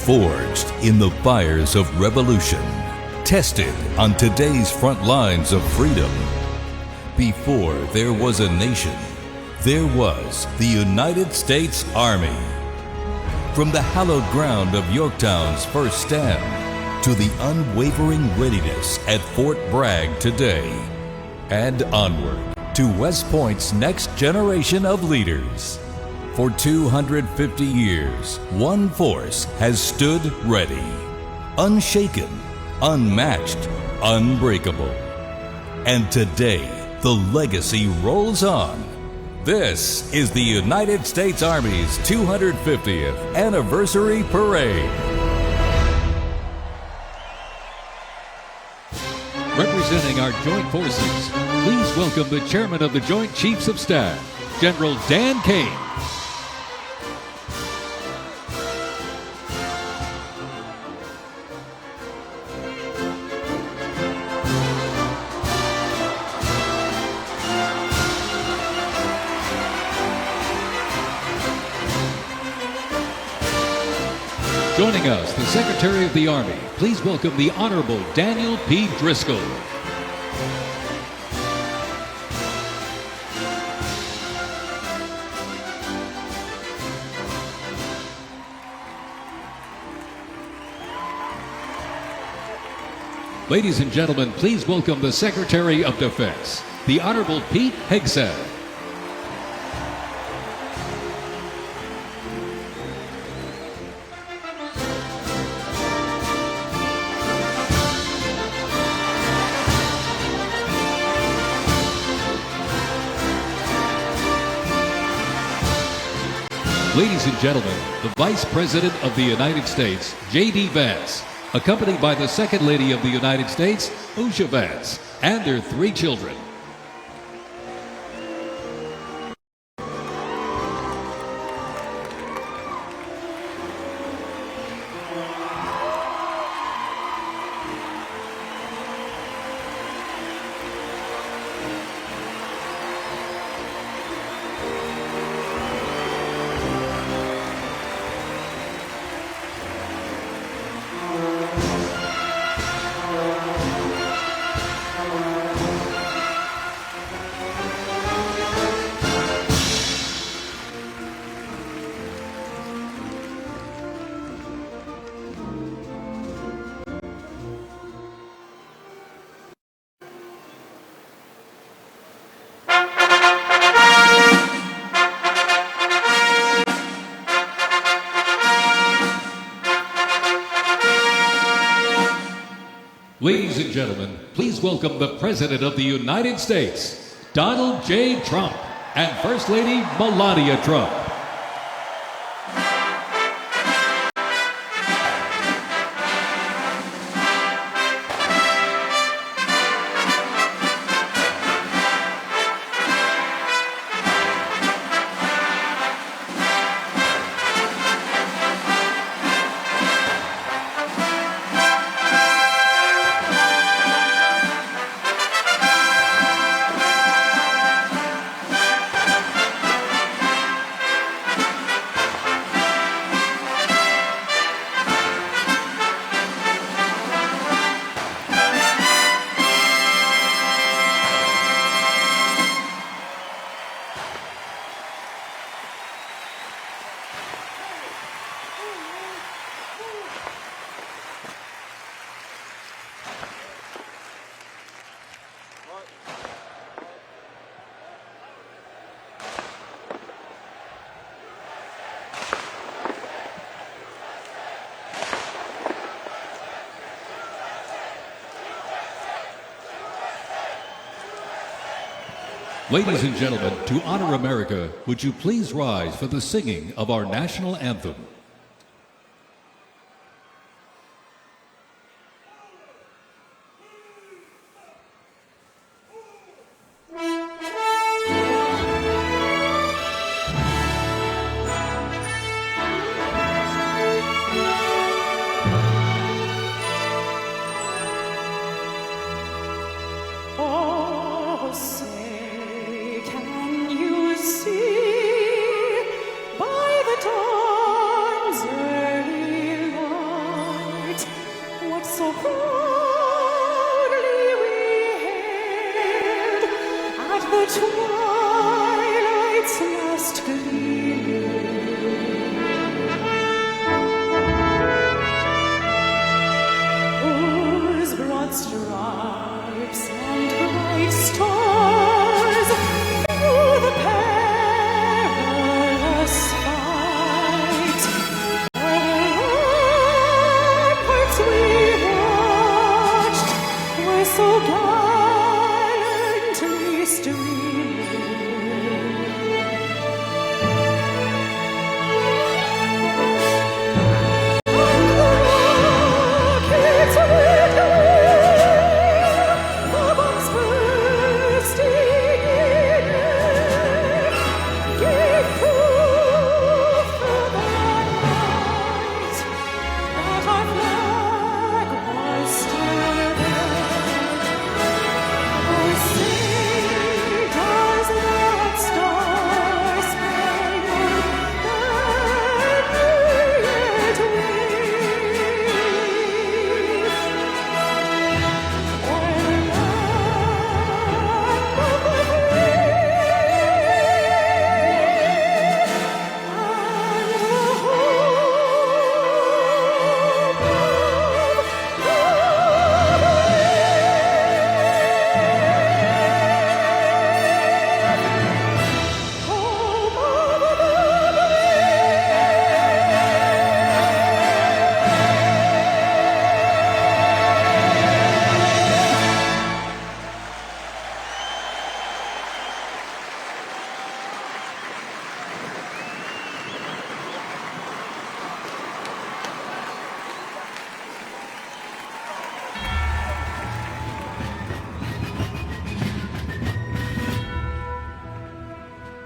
Forged in the fires of revolution, tested on today's front lines of freedom. Before there was a nation, there was the United States Army. From the hallowed ground of Yorktown's first stand to the unwavering readiness at Fort Bragg today, and onward to West Point's next generation of leaders. For 250 years, one force has stood ready, unshaken, unmatched, unbreakable. And today, the legacy rolls on. This is the United States Army's 250th Anniversary Parade. Representing our joint forces, please welcome the Chairman of the Joint Chiefs of Staff, General Dan Kane. Joining us, the Secretary of the Army. Please welcome the Honorable Daniel P. Driscoll. Ladies and gentlemen, please welcome the Secretary of Defense, the Honorable Pete Hegseth. Ladies and gentlemen, the Vice President of the United States, J.D. Vance, accompanied by the Second Lady of the United States, Usha Vance, and their 3 children. Ladies and gentlemen, please welcome the President of the United States, Donald J. Trump, and First Lady Melania Trump. Ladies and gentlemen, to honor America, would you please rise for the singing of our national anthem? Say, can you see by the dawn twilight's last gleaming, whose broad stripes and bright stars through the perilous fight, where the ramparts we watched were so gallantly streaming. Rockets went the bombs bursting in air gave proof through the night that our flag was still there. Oh, say does that star-spangled banner yet wave? O'er the land of the free and the home of the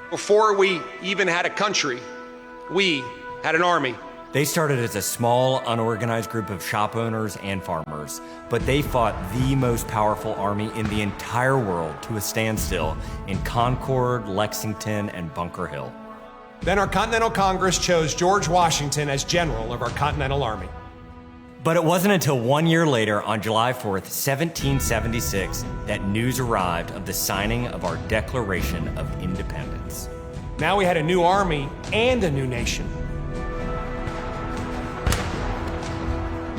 Before we even had a country, we had an army. They started as a small, unorganized group of shop owners and farmers, but they fought the most powerful army in the entire world to a standstill in Concord, Lexington, and Bunker Hill. Then our Continental Congress chose George Washington as general of our Continental Army. But it wasn't until 1 year later, on July 4th, 1776, that news arrived of the signing of our Declaration of Independence. Now we had a new army and a new nation.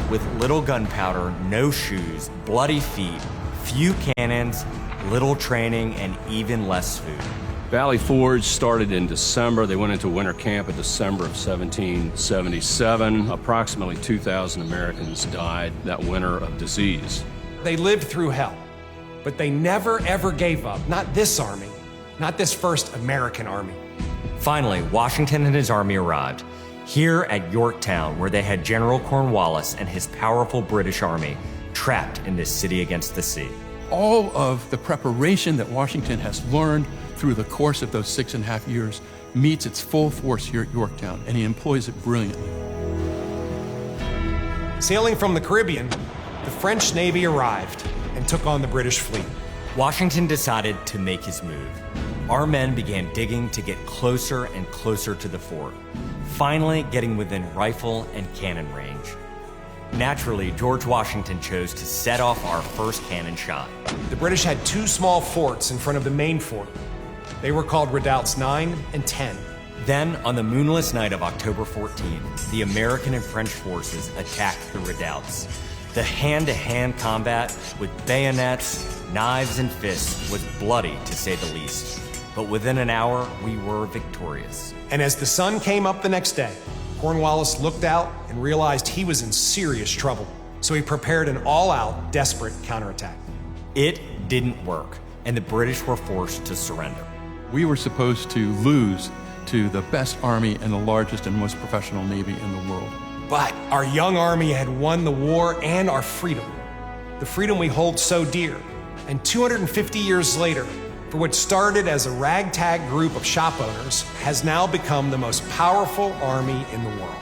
With little gunpowder, no shoes, bloody feet, few cannons, little training, and even less food. Valley Forge started in December. They went into winter camp in December of 1777. Approximately 2,000 Americans died that winter of disease. They lived through hell, but they never ever gave up. Not this army, not this first American army. Finally, Washington and his army arrived, here at Yorktown, where they had General Cornwallis and his powerful British army trapped in this city against the sea. All of the preparation that Washington has learned through the course of those 6.5 years meets its full force here at Yorktown, and he employs it brilliantly. Sailing from the Caribbean, the French Navy arrived and took on the British fleet. Washington decided to make his move. Our men began digging to get closer and closer to the fort, finally getting within rifle and cannon range. Naturally, George Washington chose to set off our first cannon shot. The British had two small forts in front of the main fort. They were called Redoubts 9 and 10. Then, on the moonless night of October 14th, the American and French forces attacked the redoubts. The hand-to-hand combat with bayonets, knives, and fists was bloody, to say the least. But within an hour, we were victorious. And as the sun came up the next day, Cornwallis looked out and realized he was in serious trouble. So he prepared an all-out, desperate counterattack. It didn't work, and the British were forced to surrender. We were supposed to lose to the best army and the largest and most professional navy in the world. But our young army had won the war and our freedom. The freedom we hold so dear. And 250 years later, for what started as a ragtag group of shop owners, has now become the most powerful army in the world.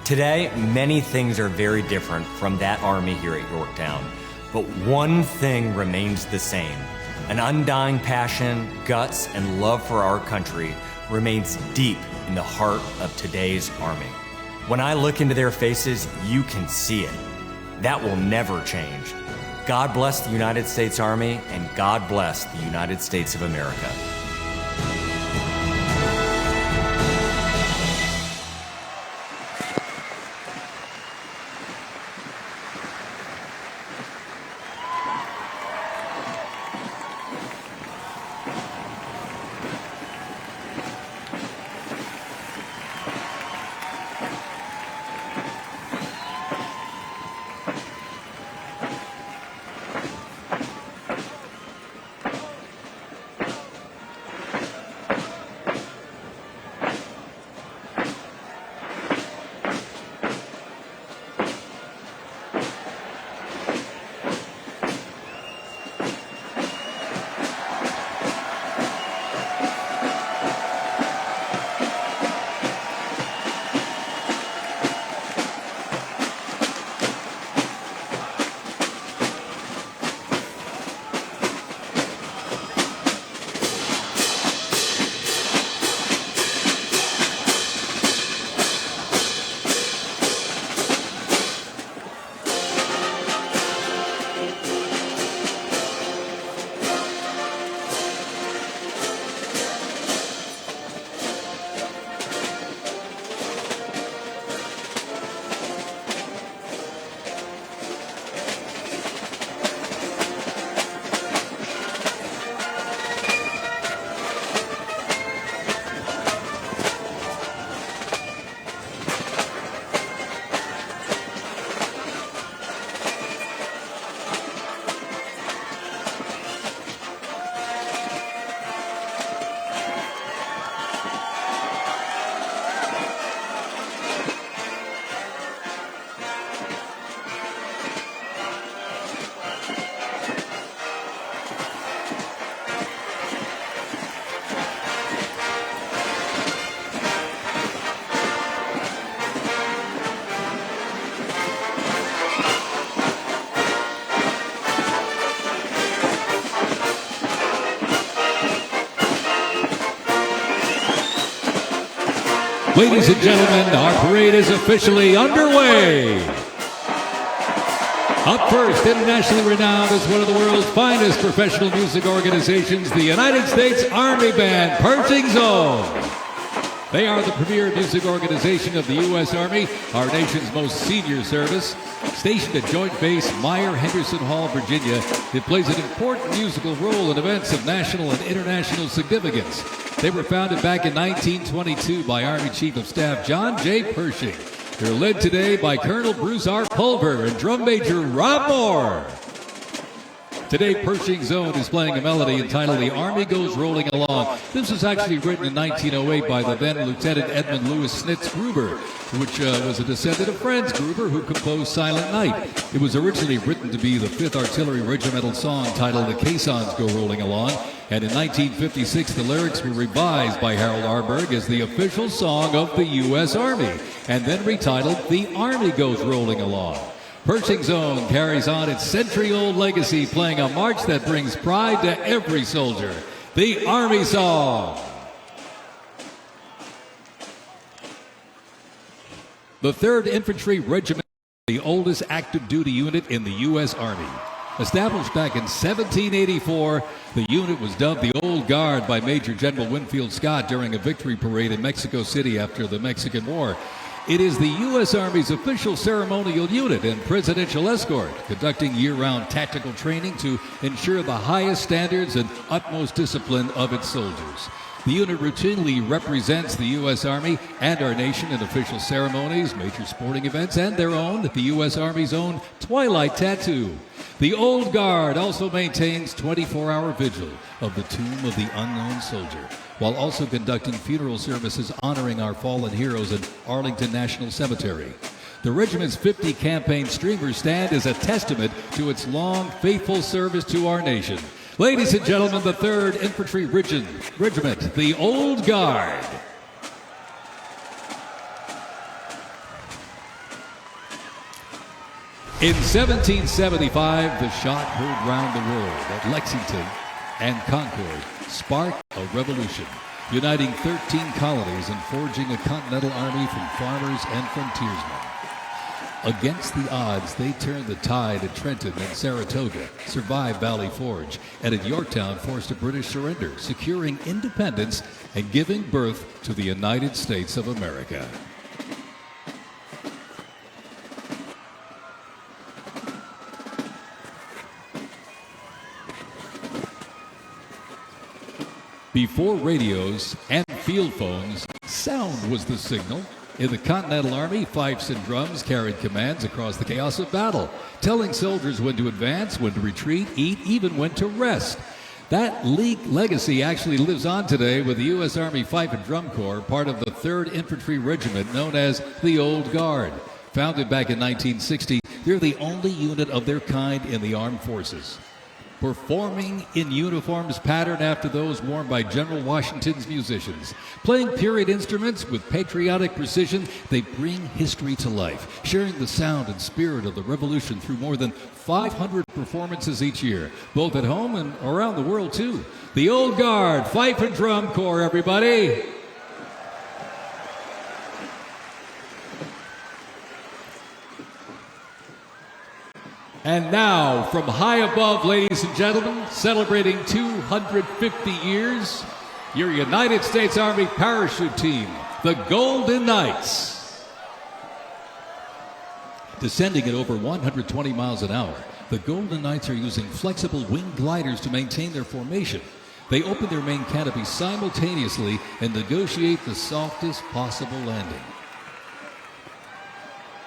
Today, many things are very different from that army here at Yorktown, but one thing remains the same. An undying passion, guts, and love for our country remains deep in the heart of today's army. When I look into their faces, you can see it. That will never change. God bless the United States Army, and God bless the United States of America. Ladies and gentlemen, our parade is officially underway. Up first, internationally renowned as one of the world's finest professional music organizations, the United States Army Band, Pershing Zone. They are the premier music organization of the U.S. Army, our nation's most senior service. Stationed at Joint Base Meyer-Henderson Hall, Virginia, it plays an important musical role in events of national and international significance. They were founded back in 1922 by Army Chief of Staff John J. Pershing. They're led today by Colonel Bruce R. Pulver and Drum Major Rob Moore. Today, Pershing Zone is playing a melody entitled The Army Goes Rolling Along. This was actually written in 1908 by the then Lieutenant Edmund Louis Snitz Gruber, which was a descendant of Franz Gruber, who composed Silent Night. It was originally written to be the 5th Artillery Regimental song titled The Caissons Go Rolling Along, and in 1956 the lyrics were revised by Harold Arberg as the official song of the U.S. Army, and then retitled The Army Goes Rolling Along. Pershing Zone carries on its century-old legacy, playing a march that brings pride to every soldier, the Army Song. The 3rd Infantry Regiment is the oldest active duty unit in the U.S. Army. Established back in 1784, the unit was dubbed the Old Guard by Major General Winfield Scott during a victory parade in Mexico City after the Mexican War. It is the U.S. Army's official ceremonial unit and presidential escort, conducting year-round tactical training to ensure the highest standards and utmost discipline of its soldiers. The unit routinely represents the U.S. Army and our nation in official ceremonies, major sporting events, and the U.S. Army's own Twilight Tattoo. The Old Guard also maintains 24-hour vigil of the Tomb of the Unknown Soldier, while also conducting funeral services honoring our fallen heroes in Arlington National Cemetery. The regiment's 50 campaign streamer stand is a testament to its long, faithful service to our nation. Ladies and gentlemen, the 3rd Infantry Regiment, the Old Guard. In 1775, the shot heard round the world at Lexington and Concord sparked a revolution, uniting 13 colonies and forging a continental army from farmers and frontiersmen. Against the odds, they turned the tide at Trenton and Saratoga, survived Valley Forge, and at Yorktown forced a British surrender, securing independence and giving birth to the United States of America. Before radios and field phones, sound was the signal. In the Continental Army, fifes and drums carried commands across the chaos of battle, telling soldiers when to advance, when to retreat, eat, even when to rest. That legacy actually lives on today with the U.S. Army Fife and Drum Corps, part of the 3rd Infantry Regiment known as the Old Guard. Founded back in 1960, they're the only unit of their kind in the armed forces. Performing in uniforms patterned after those worn by General Washington's musicians. Playing period instruments with patriotic precision, they bring history to life, sharing the sound and spirit of the Revolution through more than 500 performances each year, both at home and around the world, too. The Old Guard, Fife and Drum Corps, everybody. And now, from high above, ladies and gentlemen, celebrating 250 years, your United States Army parachute team, the Golden Knights. Descending at over 120 miles an hour, the Golden Knights are using flexible wing gliders to maintain their formation. They open their main canopy simultaneously and negotiate the softest possible landing.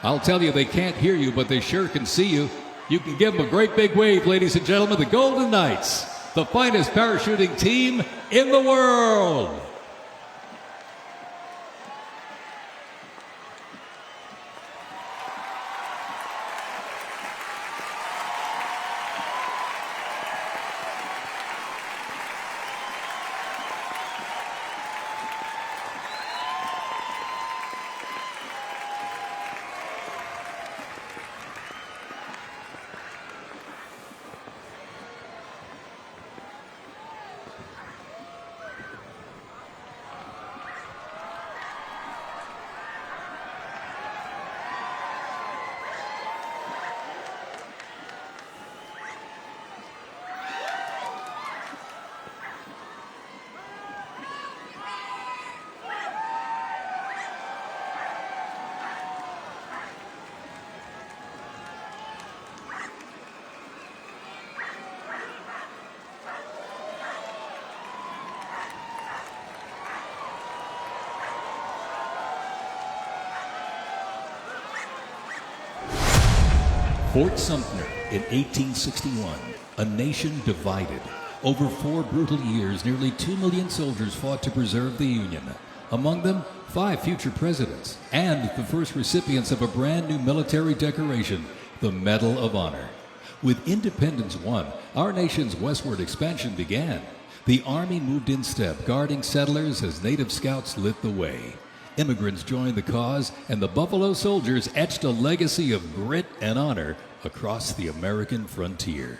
I'll tell you, they can't hear you, but they sure can see you. You can give them a great big wave, ladies and gentlemen. The Golden Knights, the finest parachuting team in the world. Fort Sumter in 1861, a nation divided. Over 4 brutal years, nearly 2 million soldiers fought to preserve the Union. Among them, 5 future presidents and the first recipients of a brand new military decoration, the Medal of Honor. With independence won, our nation's westward expansion began. The Army moved in step, guarding settlers as native scouts lit the way. Immigrants joined the cause, and the Buffalo Soldiers etched a legacy of grit and honor across the American frontier.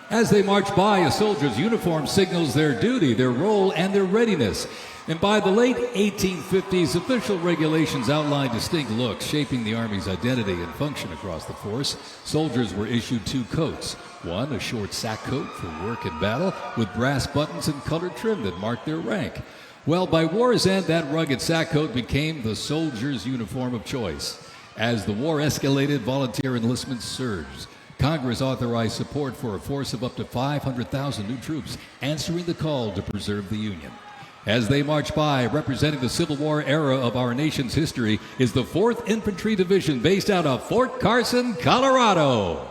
As they march by, a soldier's uniform signals their duty, their role, and their readiness. And by the late 1850s, official regulations outlined distinct looks, shaping the Army's identity and function across the force. Soldiers were issued 2 coats. One, a short sack coat for work and battle, with brass buttons and colored trim that marked their rank. Well, by war's end, that rugged sack coat became the soldier's uniform of choice. As the war escalated, volunteer enlistment surged. Congress authorized support for a force of up to 500,000 new troops, answering the call to preserve the Union. As they march by, representing the Civil War era of our nation's history, is the 4th Infantry Division based out of Fort Carson, Colorado.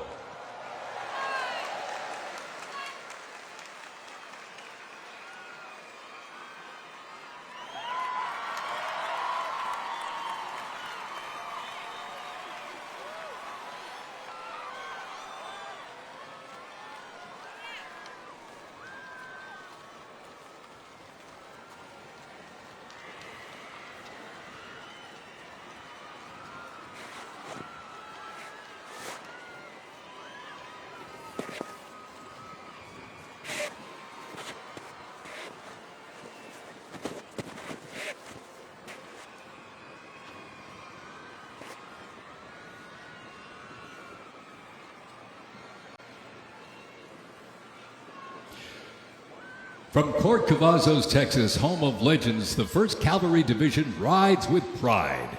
From Port Cavazos, Texas, home of legends, the 1st Cavalry Division rides with pride.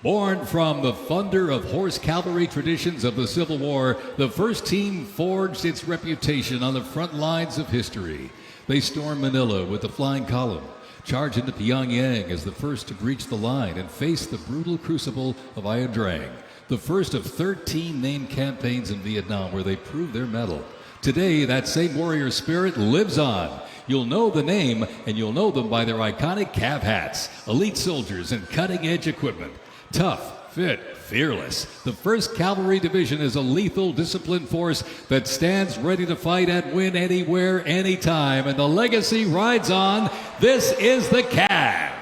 Born from the thunder of horse cavalry traditions of the Civil War, the 1st team forged its reputation on the front lines of history. They stormed Manila with the flying column, charged into Pyongyang as the first to breach the line and face the brutal crucible of Ia Drang, the first of 13 named campaigns in Vietnam where they proved their mettle. Today, that same warrior spirit lives on. You'll know the name, and you'll know them by their iconic Cav hats, elite soldiers, and cutting-edge equipment. Tough, fit, fearless. The 1st Cavalry Division is a lethal, disciplined force that stands ready to fight and win anywhere, anytime, and the legacy rides on. This is the Cav.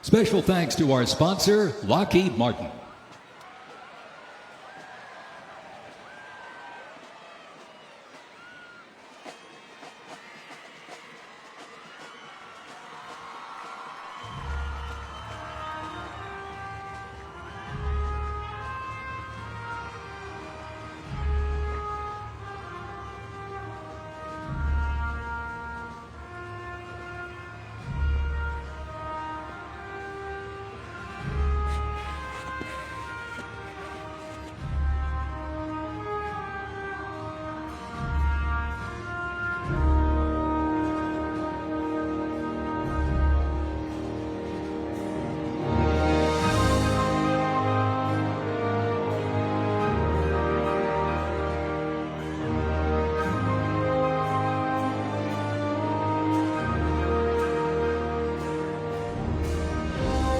Special thanks to our sponsor, Lockheed Martin.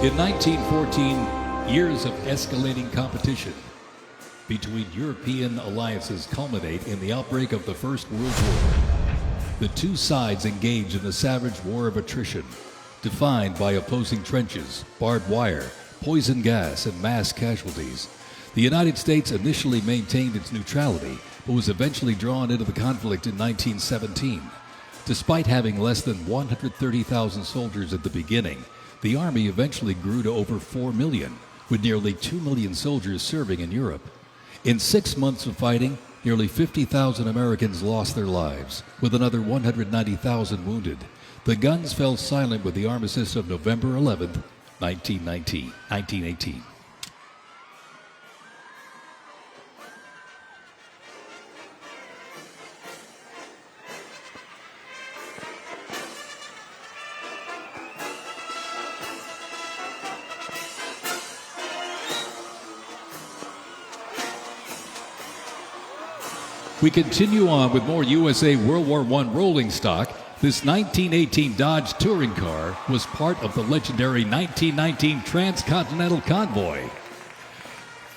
In 1914, years of escalating competition between European alliances culminate in the outbreak of the First World War. The two sides engage in a savage war of attrition, defined by opposing trenches, barbed wire, poison gas, and mass casualties. The United States initially maintained its neutrality, but was eventually drawn into the conflict in 1917. Despite having less than 130,000 soldiers at the beginning, the Army eventually grew to over 4 million, with nearly 2 million soldiers serving in Europe. In 6 months of fighting, nearly 50,000 Americans lost their lives, with another 190,000 wounded. The guns fell silent with the armistice of November 11, 1918. We continue on with more USA World War I rolling stock. This 1918 Dodge touring car was part of the legendary 1919 Transcontinental Convoy.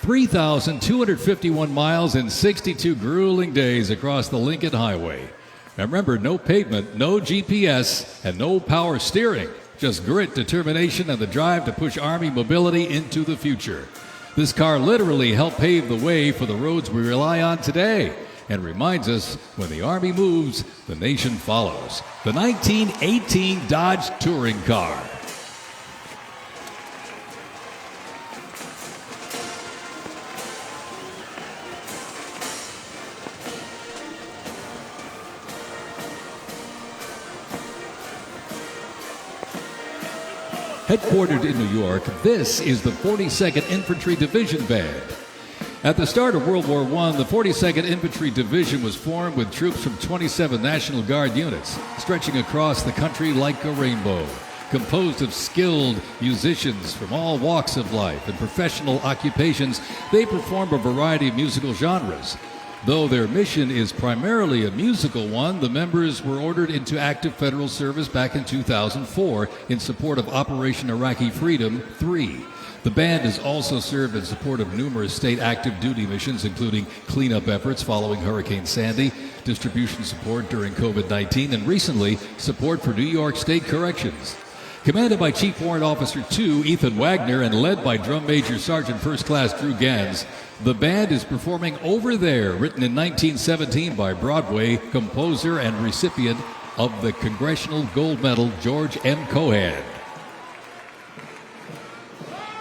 3,251 miles and 62 grueling days across the Lincoln Highway. Now remember, no pavement, no GPS, and no power steering. Just grit, determination, and the drive to push Army mobility into the future. This car literally helped pave the way for the roads we rely on today, and reminds us when the Army moves, the nation follows. The 1918 Dodge Touring Car. Headquartered in New York, this is the 42nd Infantry Division Band. At the start of World War I, the 42nd Infantry Division was formed with troops from 27 National Guard units, stretching across the country like a rainbow. Composed of skilled musicians from all walks of life and professional occupations, they perform a variety of musical genres. Though their mission is primarily a musical one, the members were ordered into active federal service back in 2004 in support of Operation Iraqi Freedom 3. The band has also served in support of numerous state active duty missions, including cleanup efforts following Hurricane Sandy, distribution support during COVID-19, and recently, support for New York State Corrections. Commanded by Chief Warrant Officer 2 Ethan Wagner and led by Drum Major Sergeant First Class Drew Gans, the band is performing Over There, written in 1917 by Broadway composer and recipient of the Congressional Gold Medal George M. Cohan.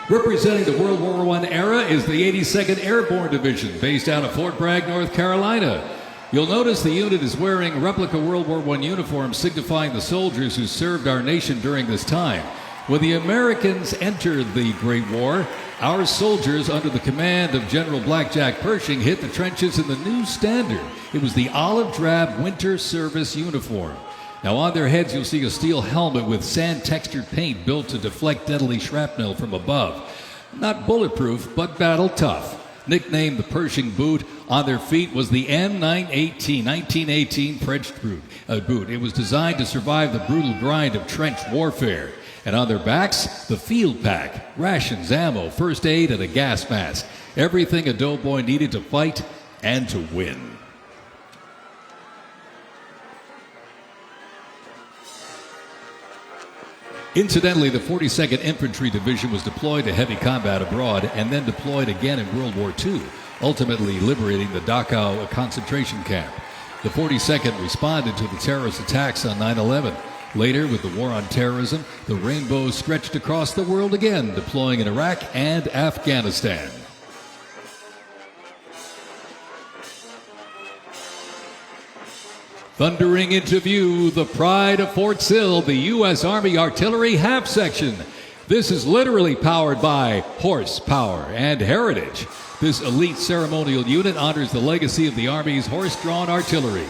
Representing the World War I era is the 82nd Airborne Division, based out of Fort Bragg, North Carolina. You'll notice the unit is wearing replica World War I uniforms signifying the soldiers who served our nation during this time. When the Americans entered the Great War, our soldiers under the command of General Blackjack Pershing hit the trenches in the new standard. It was the olive drab winter service uniform. Now on their heads you'll see a steel helmet with sand-textured paint built to deflect deadly shrapnel from above. Not bulletproof, but battle tough. Nicknamed the Pershing boot, on their feet was the M918 1918 French boot. It was designed to survive the brutal grind of trench warfare. And on their backs, the field pack, rations, ammo, first aid, and a gas mask. Everything a doughboy needed to fight and to win. Incidentally, the 42nd Infantry Division was deployed to heavy combat abroad and then deployed again in World War II, ultimately liberating the Dachau concentration camp. The 42nd responded to the terrorist attacks on 9/11. Later, with the war on terrorism, the rainbow stretched across the world again, deploying in Iraq and Afghanistan. Thundering into view, the pride of Fort Sill, the U.S. Army Artillery Half Section. This is literally powered by horsepower and heritage. This elite ceremonial unit honors the legacy of the Army's horse-drawn artillery.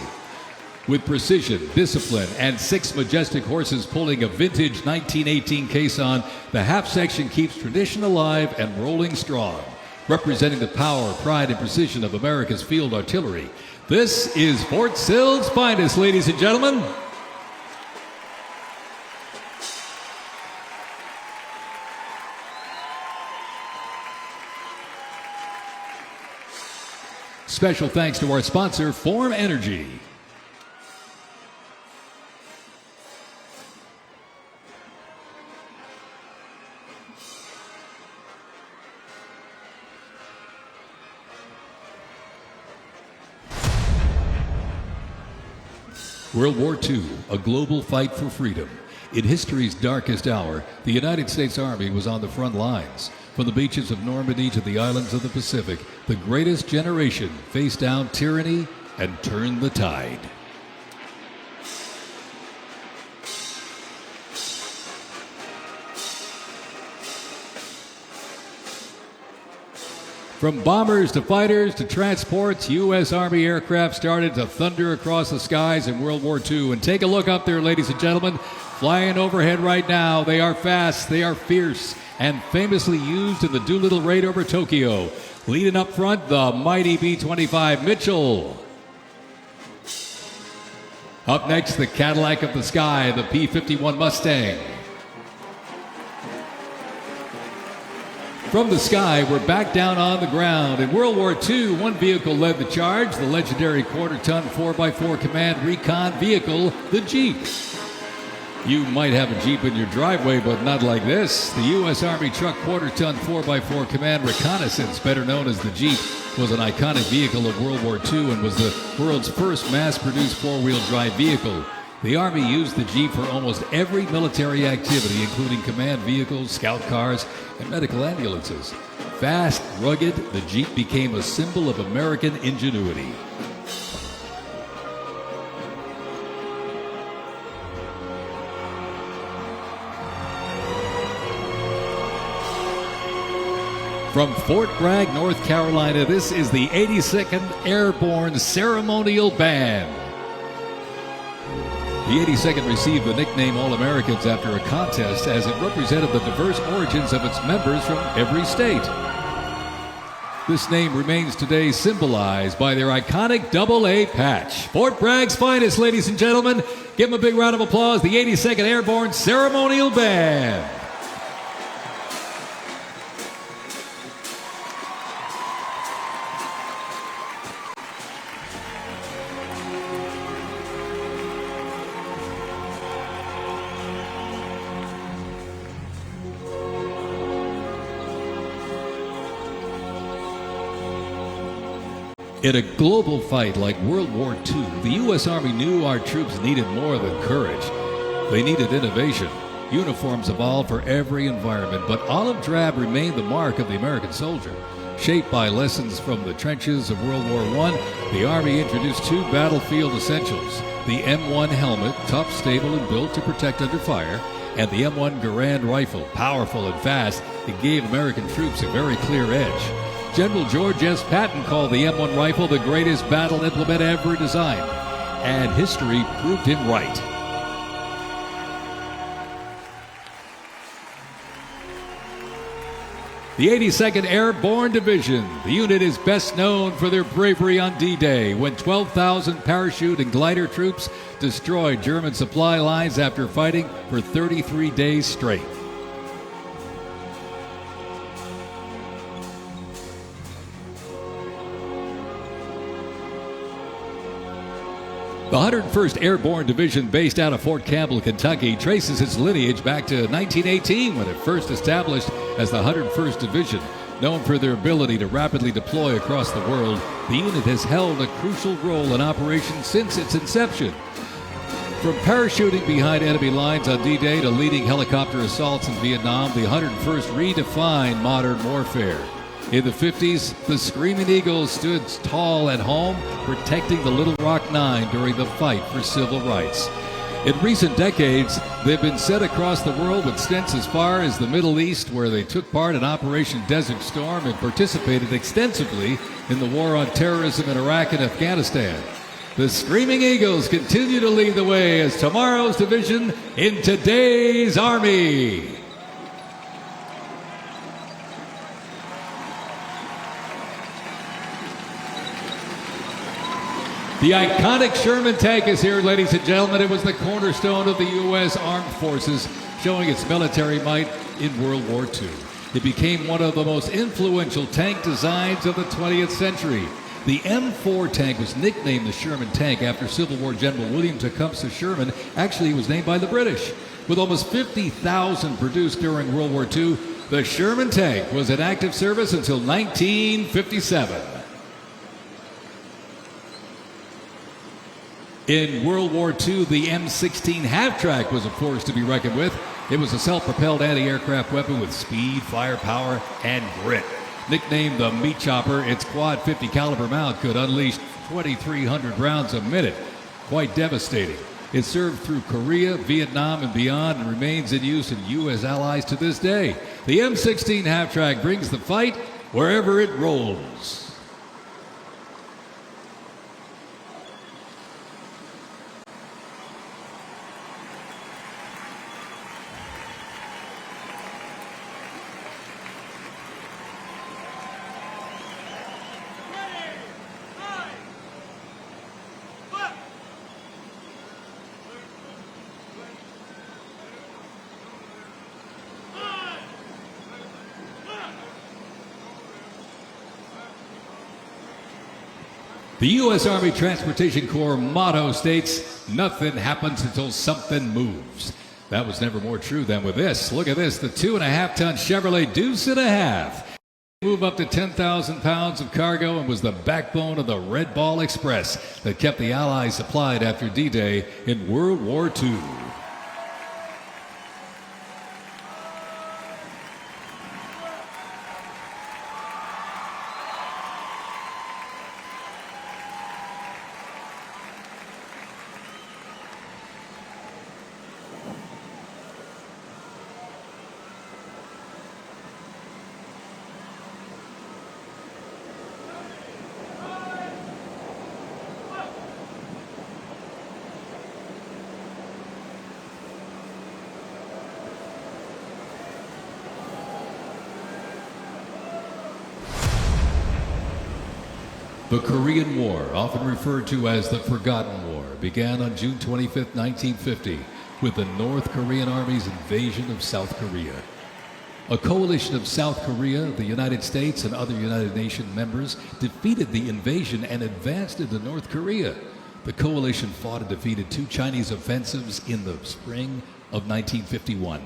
With precision, discipline, and 6 majestic horses pulling a vintage 1918 caisson, the half section keeps tradition alive and rolling strong. Representing the power, pride, and precision of America's field artillery, this is Fort Sill's finest, ladies and gentlemen. Special thanks to our sponsor, Form Energy. World War II, a global fight for freedom. In history's darkest hour, the United States Army was on the front lines. From the beaches of Normandy to the islands of the Pacific, the greatest generation faced down tyranny and turned the tide. From bombers to fighters to transports, U.S. Army aircraft started to thunder across the skies in World War II. And take a look up there, ladies and gentlemen. Flying overhead right now. They are fast, they are fierce, and famously used in the Doolittle raid over Tokyo. Leading up front, the mighty B-25 Mitchell. Up next, the Cadillac of the sky, the P-51 Mustang. From the sky, we're back down on the ground. In World War II, one vehicle led the charge, the legendary quarter-ton 4x4 command recon vehicle, the Jeep. You might have a Jeep in your driveway, but not like this. The U.S. Army truck quarter-ton 4x4 command reconnaissance, better known as the Jeep, was an iconic vehicle of World War II and was the world's first mass-produced four-wheel drive vehicle. The Army used the Jeep for almost every military activity, including command vehicles, scout cars, and medical ambulances. Fast, rugged, the Jeep became a symbol of American ingenuity. From Fort Bragg, North Carolina, this is the 82nd Airborne Ceremonial Band. The 82nd received the nickname All-Americans after a contest as it represented the diverse origins of its members from every state. This name remains today symbolized by their iconic AA patch. Fort Bragg's finest, ladies and gentlemen. Give them a big round of applause, the 82nd Airborne Ceremonial Band. In a global fight like World War II, the U.S. Army knew our troops needed more than courage. They needed innovation. Uniforms evolved for every environment, but olive drab remained the mark of the American soldier. Shaped by lessons from the trenches of World War I, the Army introduced two battlefield essentials: the M1 helmet, tough, stable, and built to protect under fire, and the M1 Garand rifle, powerful and fast. It gave American troops a very clear edge. General George S. Patton called the M1 rifle the greatest battle implement ever designed, and history proved him right. The 82nd Airborne Division. The unit is best known for their bravery on D-Day, when 12,000 parachute and glider troops destroyed German supply lines after fighting for 33 days straight. The 101st Airborne Division, based out of Fort Campbell, Kentucky, traces its lineage back to 1918 when it first established as the 101st Division. Known for their ability to rapidly deploy across the world, the unit has held a crucial role in operations since its inception. From parachuting behind enemy lines on D-Day to leading helicopter assaults in Vietnam, the 101st redefined modern warfare. In the 50s, the Screaming Eagles stood tall at home, protecting the Little Rock Nine during the fight for civil rights. In recent decades, they've been sent across the world with stints as far as the Middle East, where they took part in Operation Desert Storm and participated extensively in the war on terrorism in Iraq and Afghanistan. The Screaming Eagles continue to lead the way as tomorrow's division in today's Army. The iconic Sherman tank is here, ladies and gentlemen. It was the cornerstone of the U.S. Armed Forces, showing its military might in World War II. It became one of the most influential tank designs of the 20th century. The M4 tank was nicknamed the Sherman tank after Civil War General William Tecumseh Sherman. Actually, it was named by the British. With almost 50,000 produced during World War II, the Sherman tank was in active service until 1957. In World War II, the M16 half-track was a force to be reckoned with. It was a self-propelled anti-aircraft weapon with speed, firepower, and grit. Nicknamed the Meat Chopper, its quad 50 caliber mount could unleash 2,300 rounds a minute. Quite devastating. It served through Korea, Vietnam, and beyond, and remains in use in U.S. allies to this day. The M16 half-track brings the fight wherever it rolls. The U.S. Army Transportation Corps motto states, "Nothing happens until something moves." That was never more true than with this. Look at this, the 2.5-ton Chevrolet Deuce and a Half. Moved up to 10,000 pounds of cargo and was the backbone of the Red Ball Express that kept the Allies supplied after D-Day in World War II. The Korean War, often referred to as the Forgotten War, began on June 25, 1950, with the North Korean Army's invasion of South Korea. A coalition of South Korea, the United States, and other United Nations members defeated the invasion and advanced into North Korea. The coalition fought and defeated two Chinese offensives in the spring of 1951.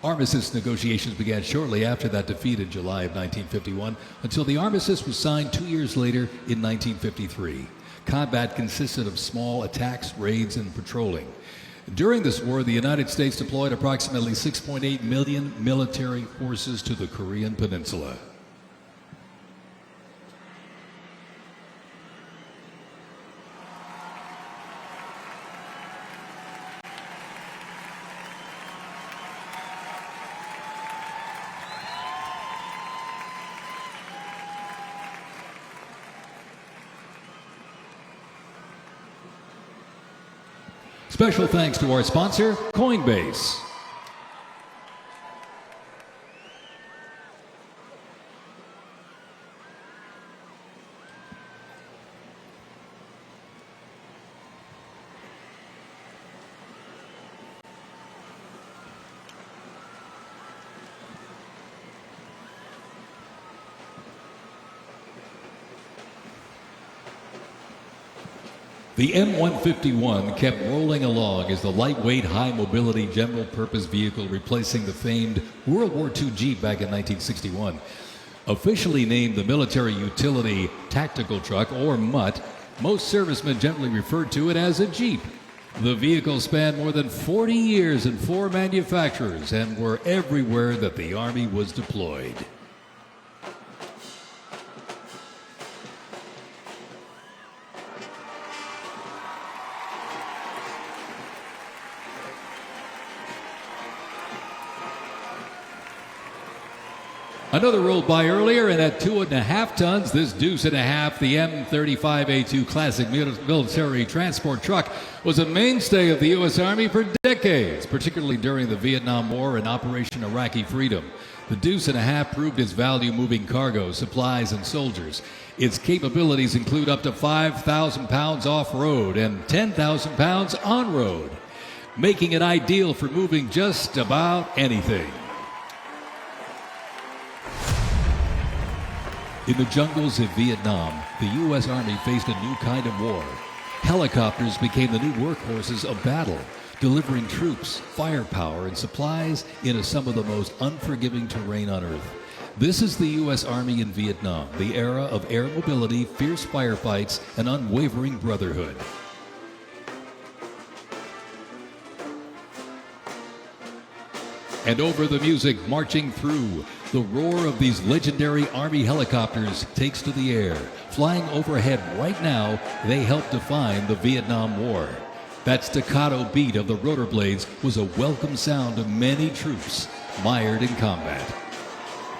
Armistice negotiations began shortly after that defeat in July of 1951 until the armistice was signed 2 years later in 1953. Combat consisted of small attacks, raids, and patrolling. During this war, the United States deployed approximately 6.8 million military forces to the Korean Peninsula. Special thanks to our sponsor, Coinbase. The M151 kept rolling along as the lightweight, high-mobility general-purpose vehicle replacing the famed World War II Jeep back in 1961. Officially named the Military Utility Tactical Truck, or MUT, most servicemen generally referred to it as a Jeep. The vehicle spanned more than 40 years in 4 manufacturers and were everywhere that the Army was deployed. Another rolled by earlier, and at 2.5 tons, this deuce and a half, the M35A2 classic military transport truck, was a mainstay of the U.S. Army for decades, particularly during the Vietnam War and Operation Iraqi Freedom. The deuce and a half proved its value moving cargo, supplies, and soldiers. Its capabilities include up to 5,000 pounds off-road and 10,000 pounds on-road, making it ideal for moving just about anything. In the jungles of Vietnam, the U.S. Army faced a new kind of war. Helicopters became the new workhorses of battle, delivering troops, firepower, and supplies into some of the most unforgiving terrain on Earth. This is the U.S. Army in Vietnam, the era of air mobility, fierce firefights, and unwavering brotherhood. And over the music marching through, the roar of these legendary Army helicopters takes to the air. Flying overhead right now, they help define the Vietnam War. That staccato beat of the rotor blades was a welcome sound to many troops mired in combat.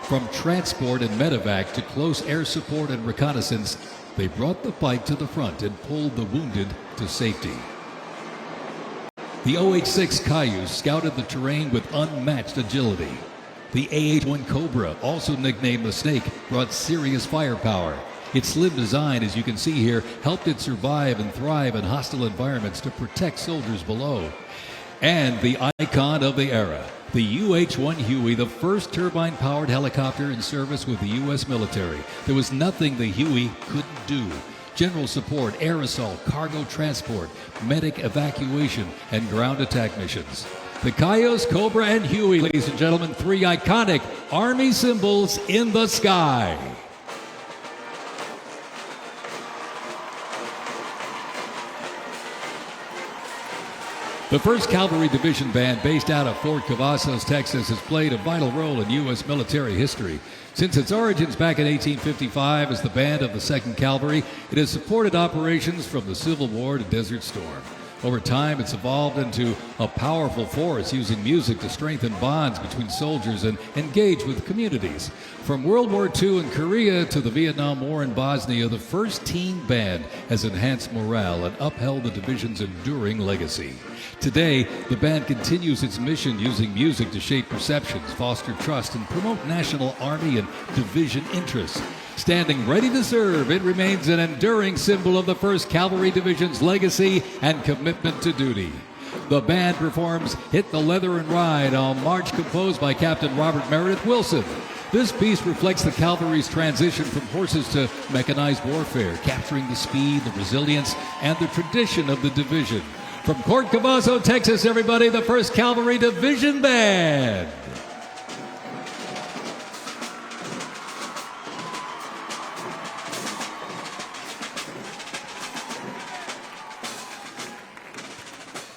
From transport and medevac to close air support and reconnaissance, they brought the fight to the front and pulled the wounded to safety. The OH-6 Cayuse scouted the terrain with unmatched agility. The AH-1 Cobra, also nicknamed the Snake, brought serious firepower. Its slim design, as you can see here, helped it survive and thrive in hostile environments to protect soldiers below. And the icon of the era, the UH-1 Huey, the first turbine-powered helicopter in service with the U.S. military. There was nothing the Huey couldn't do. General support, air assault, cargo transport, medic evacuation, and ground attack missions. The Cayuse, Cobra, and Huey, ladies and gentlemen, 3 iconic Army symbols in the sky. The 1st Cavalry Division Band, based out of Fort Cavazos, Texas, has played a vital role in U.S. military history. Since its origins back in 1855 as the band of the 2nd Cavalry, it has supported operations from the Civil War to Desert Storm. Over time, it's evolved into a powerful force using music to strengthen bonds between soldiers and engage with communities. From World War II in Korea to the Vietnam War in Bosnia, the 1st Teen Band has enhanced morale and upheld the division's enduring legacy. Today, the band continues its mission using music to shape perceptions, foster trust, and promote national Army and division interests. Standing ready to serve, it remains an enduring symbol of the 1st Cavalry Division's legacy and commitment to duty. The band performs Hit the Leather and Ride, a march composed by Captain Robert Meredith Wilson. This piece reflects the cavalry's transition from horses to mechanized warfare, capturing the speed, the resilience, and the tradition of the division. From Cavazo, Texas, everybody, the 1st Cavalry Division Band.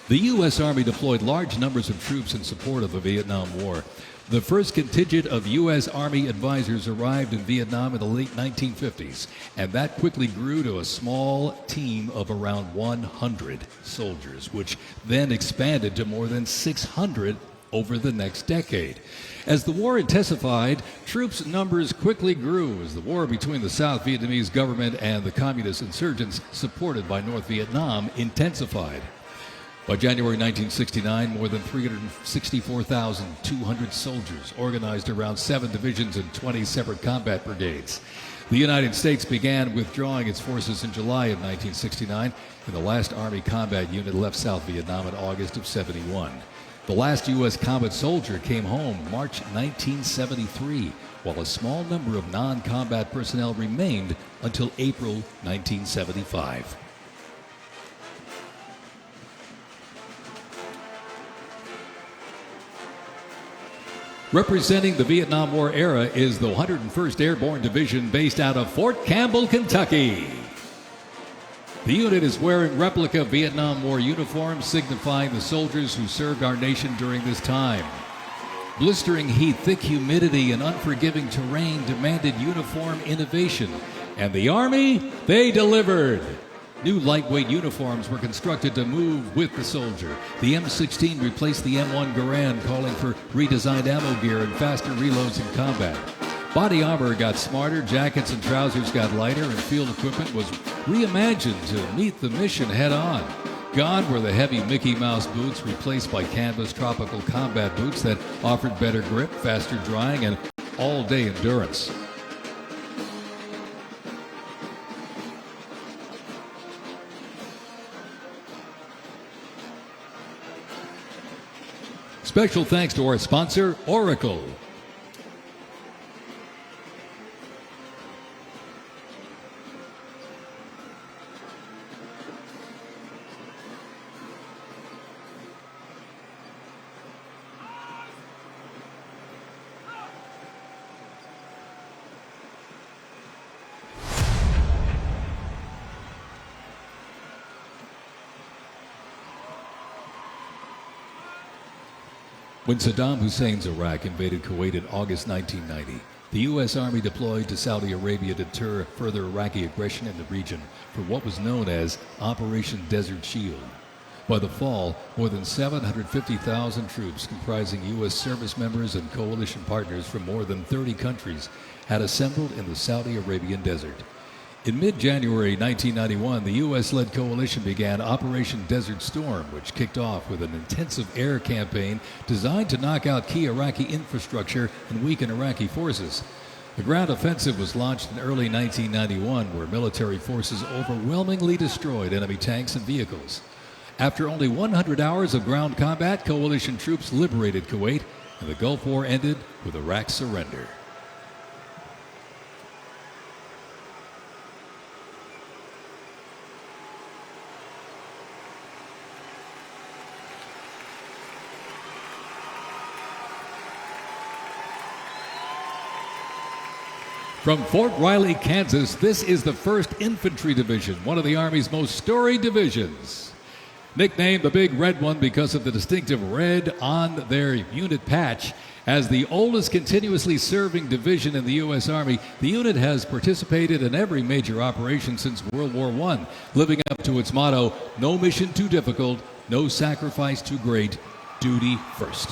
The U.S. Army deployed large numbers of troops in support of the Vietnam War. The first contingent of U.S. Army advisors arrived in Vietnam in the late 1950s, and that quickly grew to a small team of around 100 soldiers, which then expanded to more than 600 over the next decade. As the war intensified, troops' numbers quickly grew as the war between the South Vietnamese government and the communist insurgents supported by North Vietnam intensified. By January 1969, more than 364,200 soldiers organized around 7 divisions and 20 separate combat brigades. The United States began withdrawing its forces in July of 1969, and the last Army combat unit left South Vietnam in August of '71. The last U.S. combat soldier came home March 1973, while a small number of non-combat personnel remained until April 1975. Representing the Vietnam War era is the 101st Airborne Division based out of Fort Campbell, Kentucky. The unit is wearing replica Vietnam War uniforms signifying the soldiers who served our nation during this time. Blistering heat, thick humidity, and unforgiving terrain demanded uniform innovation, and the Army, they delivered. New lightweight uniforms were constructed to move with the soldier. The M16 replaced the M1 Garand, calling for redesigned ammo gear and faster reloads in combat. Body armor got smarter, jackets and trousers got lighter, and field equipment was reimagined to meet the mission head-on. Gone were the heavy Mickey Mouse boots, replaced by canvas tropical combat boots that offered better grip, faster drying, and all-day endurance. Special thanks to our sponsor, Oracle. When Saddam Hussein's Iraq invaded Kuwait in August 1990, the U.S. Army deployed to Saudi Arabia to deter further Iraqi aggression in the region for what was known as Operation Desert Shield. By the fall, more than 750,000 troops comprising U.S. service members and coalition partners from more than 30 countries had assembled in the Saudi Arabian desert. In mid-January 1991, the U.S.-led coalition began Operation Desert Storm, which kicked off with an intensive air campaign designed to knock out key Iraqi infrastructure and weaken Iraqi forces. The ground offensive was launched in early 1991, where military forces overwhelmingly destroyed enemy tanks and vehicles. After only 100 hours of ground combat, coalition troops liberated Kuwait, and the Gulf War ended with Iraq's surrender. From Fort Riley, Kansas, this is the 1st Infantry Division, one of the Army's most storied divisions. Nicknamed the Big Red One because of the distinctive red on their unit patch, as the oldest continuously serving division in the U.S. Army, the unit has participated in every major operation since World War I, living up to its motto, no mission too difficult, no sacrifice too great, duty first.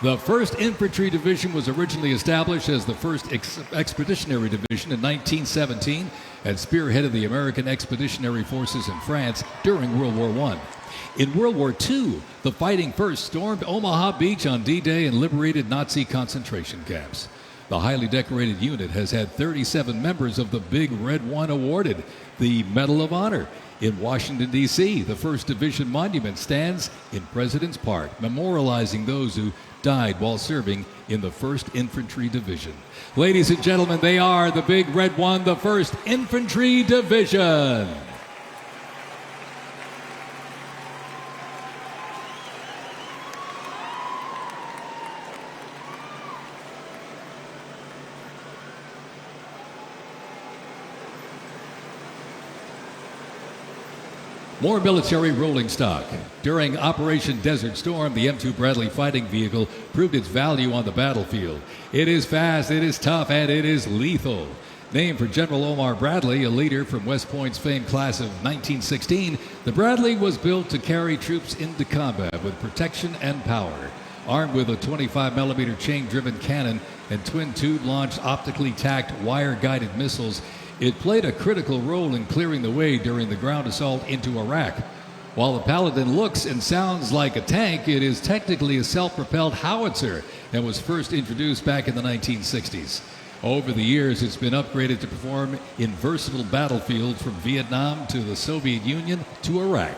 The 1st Infantry Division was originally established as the 1st Expeditionary Division in 1917 and spearheaded the American Expeditionary Forces in France during World War I. In World War II, the Fighting First stormed Omaha Beach on D-Day and liberated Nazi concentration camps. The highly decorated unit has had 37 members of the Big Red One awarded the Medal of Honor. In Washington, D.C., the 1st Division Monument stands in President's Park, memorializing those who died while serving in the 1st Infantry Division. Ladies and gentlemen, they are the Big Red One, the 1st Infantry Division. More military rolling stock. During Operation Desert Storm, the M2 Bradley fighting vehicle proved its value on the battlefield. It is fast, it is tough, and it is lethal. Named for General Omar Bradley, a leader from West Point's famed class of 1916, the Bradley was built to carry troops into combat with protection and power. Armed with a 25mm chain-driven cannon and twin-tube-launched optically tacked wire-guided missiles, it played a critical role in clearing the way during the ground assault into Iraq. While the Paladin looks and sounds like a tank, it is technically a self-propelled howitzer and was first introduced back in the 1960s. Over the years, it's been upgraded to perform in versatile battlefields from Vietnam to the Soviet Union to Iraq.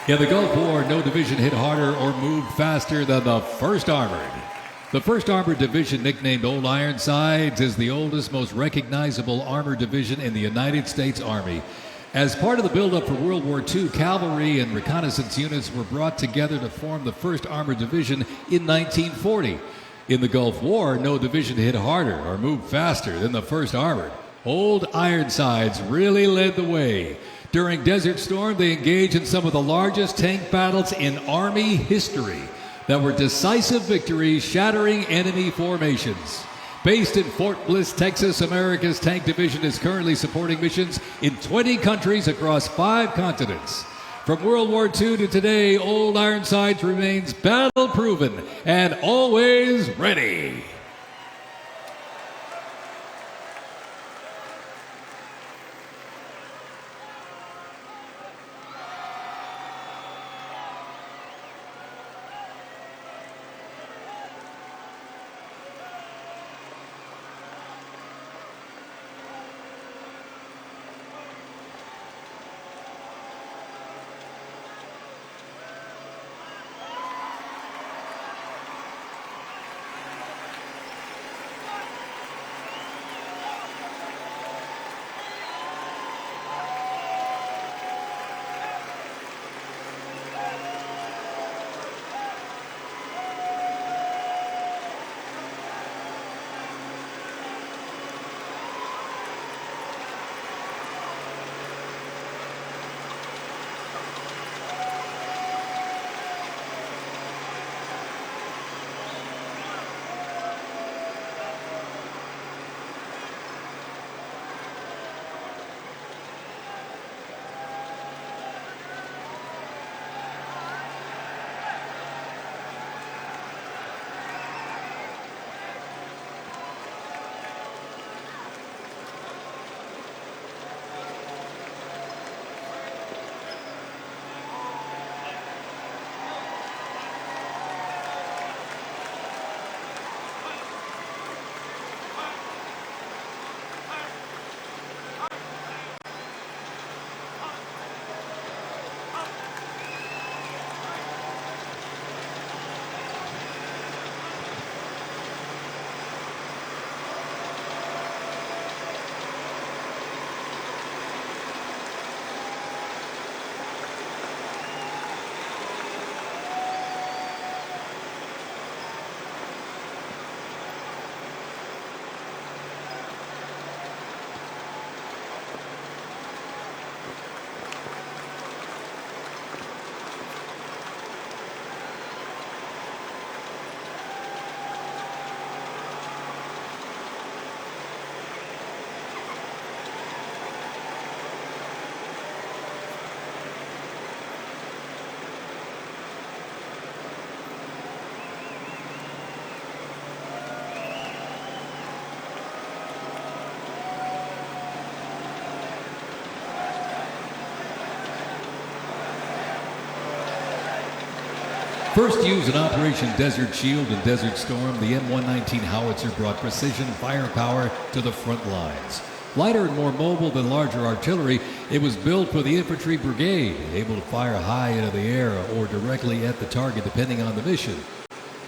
In the Gulf War, no division hit harder or moved faster than the 1st Armored. The 1st Armored Division, nicknamed Old Ironsides, is the oldest, most recognizable armored division in the United States Army. As part of the buildup for World War II, cavalry and reconnaissance units were brought together to form the 1st Armored Division in 1940. In the Gulf War, no division hit harder or moved faster than the 1st Armored. Old Ironsides really led the way. During Desert Storm, they engaged in some of the largest tank battles in Army history that were decisive victories, shattering enemy formations. Based in Fort Bliss, Texas, America's Tank Division is currently supporting missions in 20 countries across 5 continents. From World War II to today, Old Ironsides remains battle-proven and always ready. First used in Operation Desert Shield and Desert Storm, the M119 howitzer brought precision firepower to the front lines. Lighter and more mobile than larger artillery, it was built for the infantry brigade, able to fire high into the air or directly at the target depending on the mission.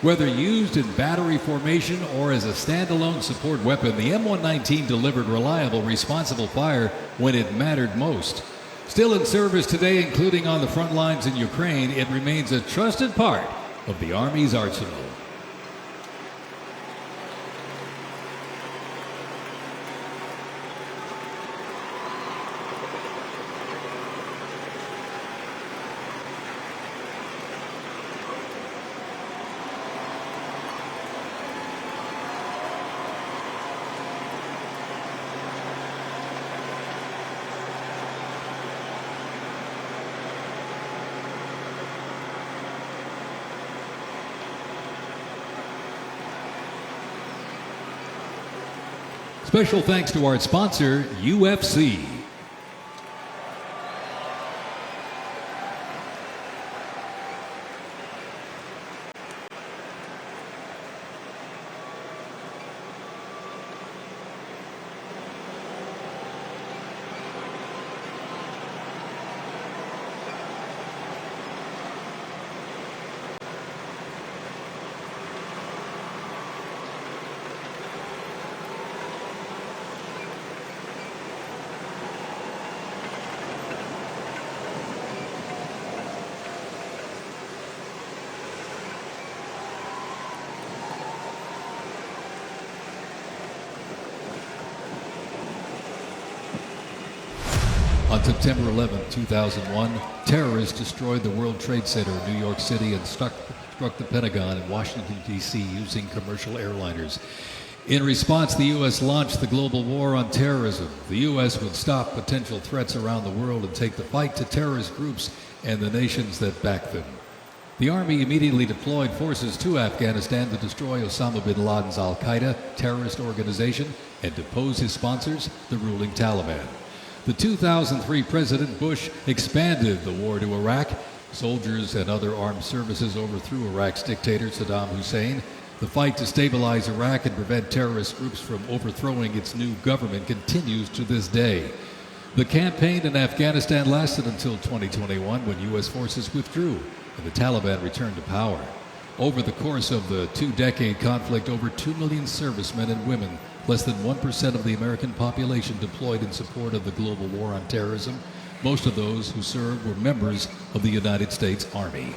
Whether used in battery formation or as a standalone support weapon, the M119 delivered reliable, responsible fire when it mattered most. Still in service today, including on the front lines in Ukraine, it remains a trusted part of the Army's arsenal. Special thanks to our sponsor, UFC. On September 11, 2001, terrorists destroyed the World Trade Center in New York City and struck the Pentagon in Washington, D.C. using commercial airliners. In response, the U.S. launched the global war on terrorism. The U.S. would stop potential threats around the world and take the fight to terrorist groups and the nations that back them. The Army immediately deployed forces to Afghanistan to destroy Osama bin Laden's al-Qaeda terrorist organization and depose his sponsors, the ruling Taliban. The 2003 President Bush expanded the war to Iraq. Soldiers and other armed services overthrew Iraq's dictator Saddam Hussein. The fight to stabilize Iraq and prevent terrorist groups from overthrowing its new government continues to this day. The campaign in Afghanistan lasted until 2021 when U.S. forces withdrew and the Taliban returned to power. Over the course of the two-decade conflict, over 2 million servicemen and women, less than 1% of the American population, deployed in support of the global war on terrorism. Most of those who served were members of the United States Army.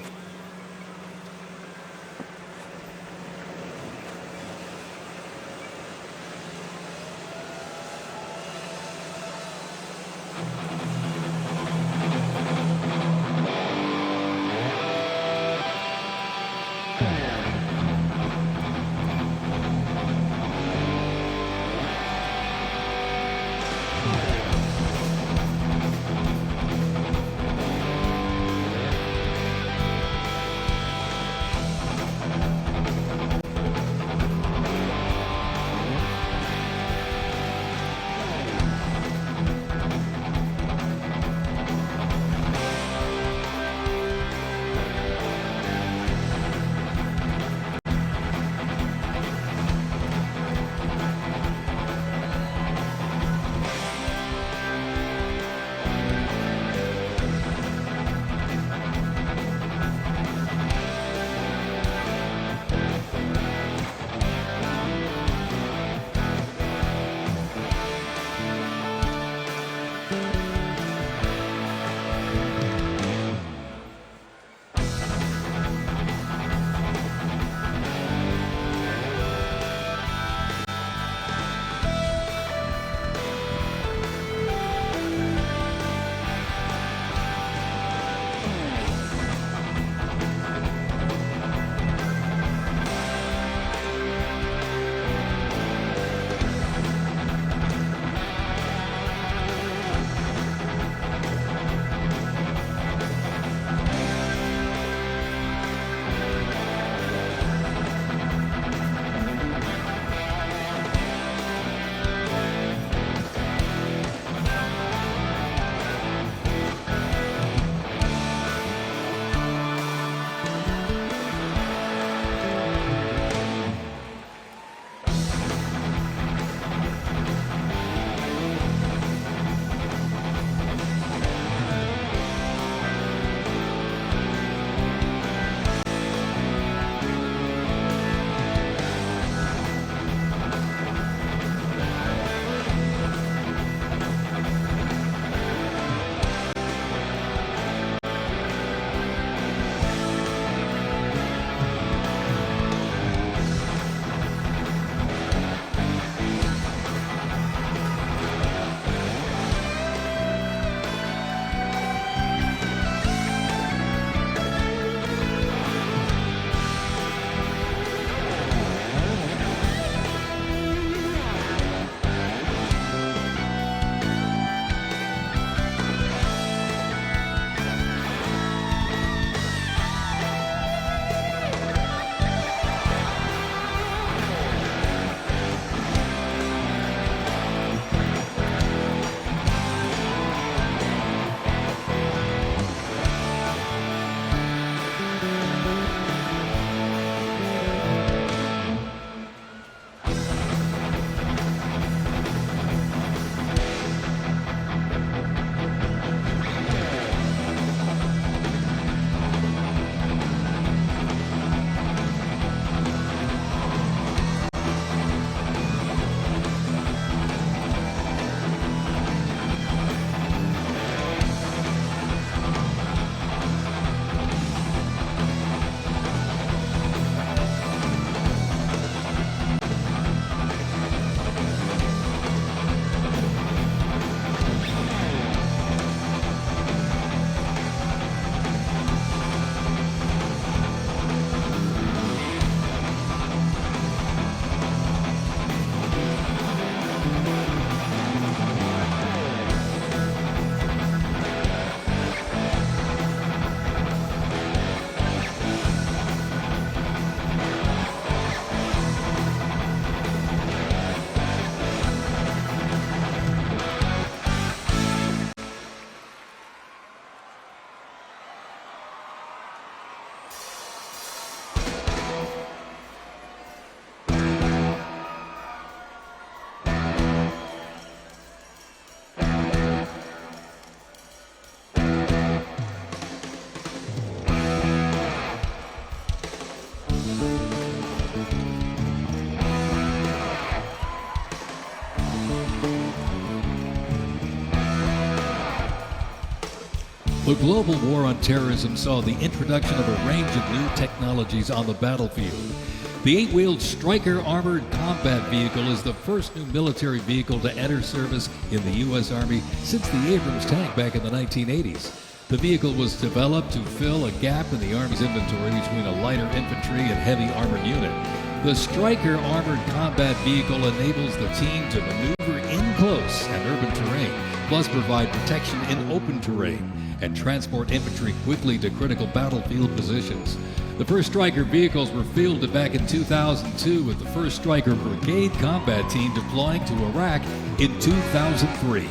The global war on terrorism saw the introduction of a range of new technologies on the battlefield. The 8-wheeled Stryker armored combat vehicle is the first new military vehicle to enter service in the U.S. Army since the Abrams tank back in the 1980s. The vehicle was developed to fill a gap in the Army's inventory between a lighter infantry and heavy armored unit. The Stryker armored combat vehicle enables the team to maneuver in close and urban terrain, plus provide protection in open terrain and transport infantry quickly to critical battlefield positions. The first Stryker vehicles were fielded back in 2002 with the first Stryker Brigade combat team deploying to Iraq in 2003.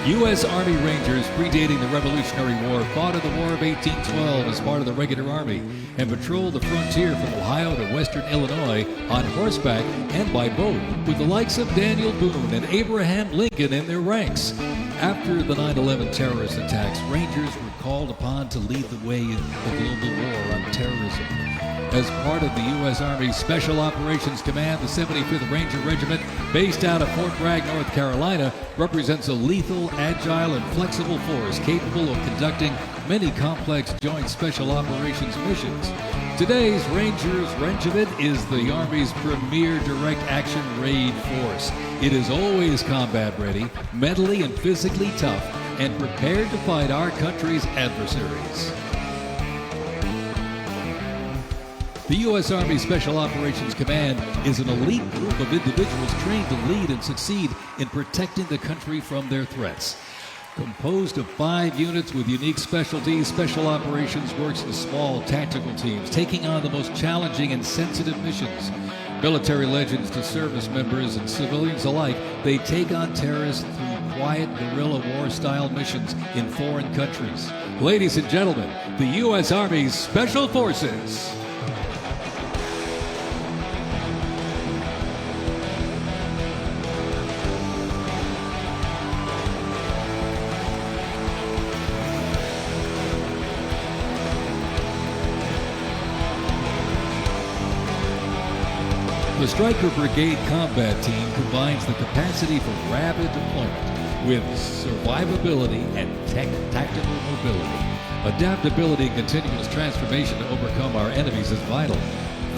U.S. Army Rangers, predating the Revolutionary War, fought in the War of 1812 as part of the regular Army and patrolled the frontier from Ohio to western Illinois on horseback and by boat, with the likes of Daniel Boone and Abraham Lincoln in their ranks. After the 9/11 terrorist attacks, Rangers were called upon to lead the way in the global war on terrorism. As part of the U.S. Army Special Operations Command, the 75th Ranger Regiment, based out of Fort Bragg, North Carolina, represents a lethal, agile, and flexible force capable of conducting many complex joint special operations missions. Today's Rangers Regiment is the Army's premier direct action raid force. It is always combat ready, mentally and physically tough, and prepared to fight our country's adversaries. The U.S. Army Special Operations Command is an elite group of individuals trained to lead and succeed in protecting the country from their threats. Composed of 5 units with unique specialties, Special Operations works in small tactical teams, taking on the most challenging and sensitive missions. Military legends to service members and civilians alike, they take on terrorists through quiet guerrilla war-style missions in foreign countries. Ladies and gentlemen, the U.S. Army's Special Forces. The Stryker Brigade Combat Team combines the capacity for rapid deployment with survivability and tactical mobility. Adaptability and continuous transformation to overcome our enemies is vital.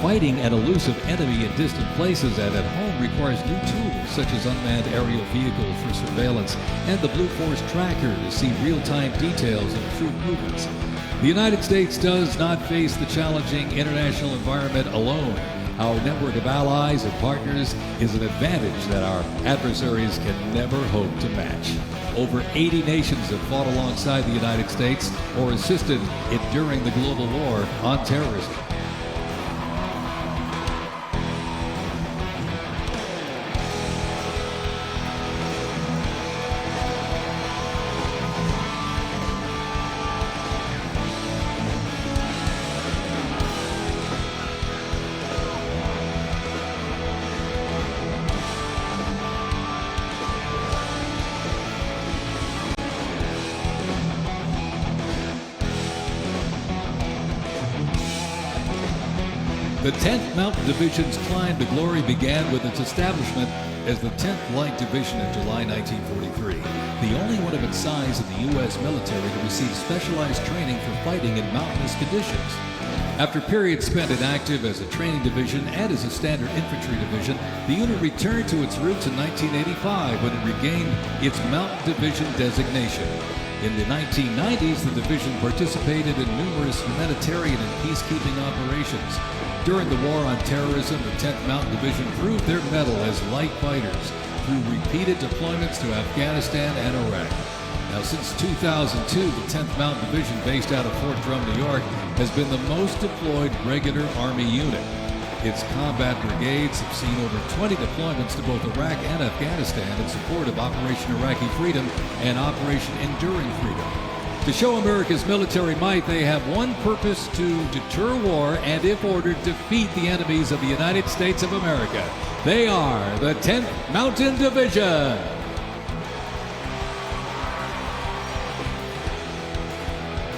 Fighting an elusive enemy in distant places and at home requires new tools such as unmanned aerial vehicles for surveillance and the Blue Force Tracker to see real-time details of troop movements. The United States does not face the challenging international environment alone. Our network of allies and partners is an advantage that our adversaries can never hope to match. Over 80 nations have fought alongside the United States or assisted it during the global war on terrorism. The 10th Mountain Division's climb to glory began with its establishment as the 10th Light Division in July 1943, the only one of its size in the U.S. military to receive specialized training for fighting in mountainous conditions. After periods spent inactive as a training division and as a standard infantry division, the unit returned to its roots in 1985 when it regained its Mountain Division designation. In the 1990s, the division participated in numerous humanitarian and peacekeeping operations. During the war on terrorism, the 10th Mountain Division proved their mettle as light fighters through repeated deployments to Afghanistan and Iraq. Now, since 2002, the 10th Mountain Division, based out of Fort Drum, New York, has been the most deployed regular Army unit. Its combat brigades have seen over 20 deployments to both Iraq and Afghanistan in support of Operation Iraqi Freedom and Operation Enduring Freedom. To show America's military might, they have one purpose: to deter war and, if ordered, defeat the enemies of the United States of America. They are the 10th Mountain Division.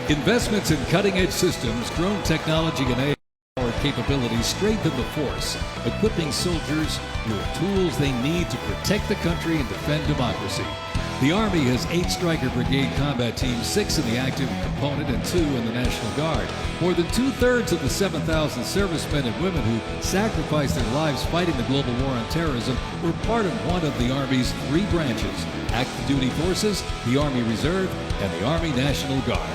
Investments in cutting-edge systems, drone technology, and AI-powered capabilities strengthen the force, equipping soldiers with tools they need to protect the country and defend democracy. The Army has 8 Stryker Brigade combat teams, 6 in the active component and 2 in the National Guard. More than 2/3 of the 7,000 servicemen and women who sacrificed their lives fighting the global war on terrorism were part of one of the Army's 3 branches: active duty forces, the Army Reserve, and the Army National Guard.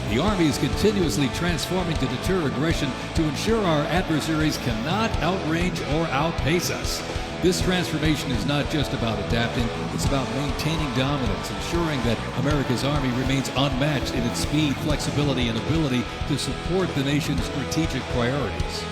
The Army is continuously transforming to deter aggression to ensure our adversaries cannot outrange or outpace us. This transformation is not just about adapting, it's about maintaining dominance, ensuring that America's Army remains unmatched in its speed, flexibility, and ability to support the nation's strategic priorities.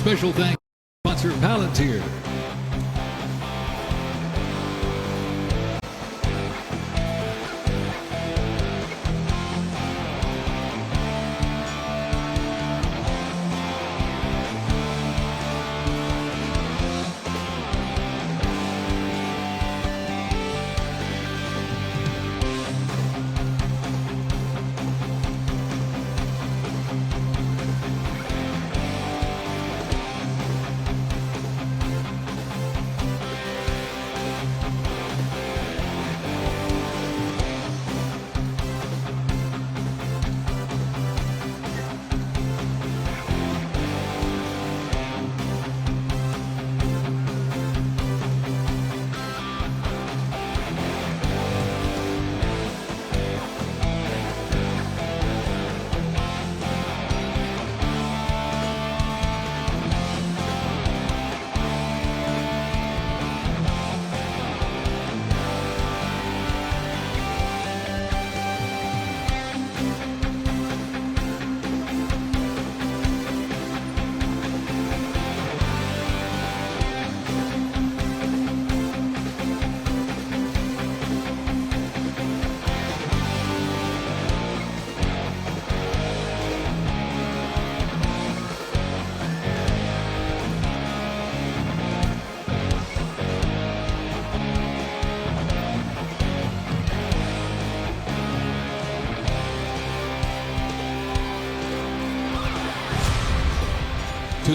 Special thanks to sponsor Palantir.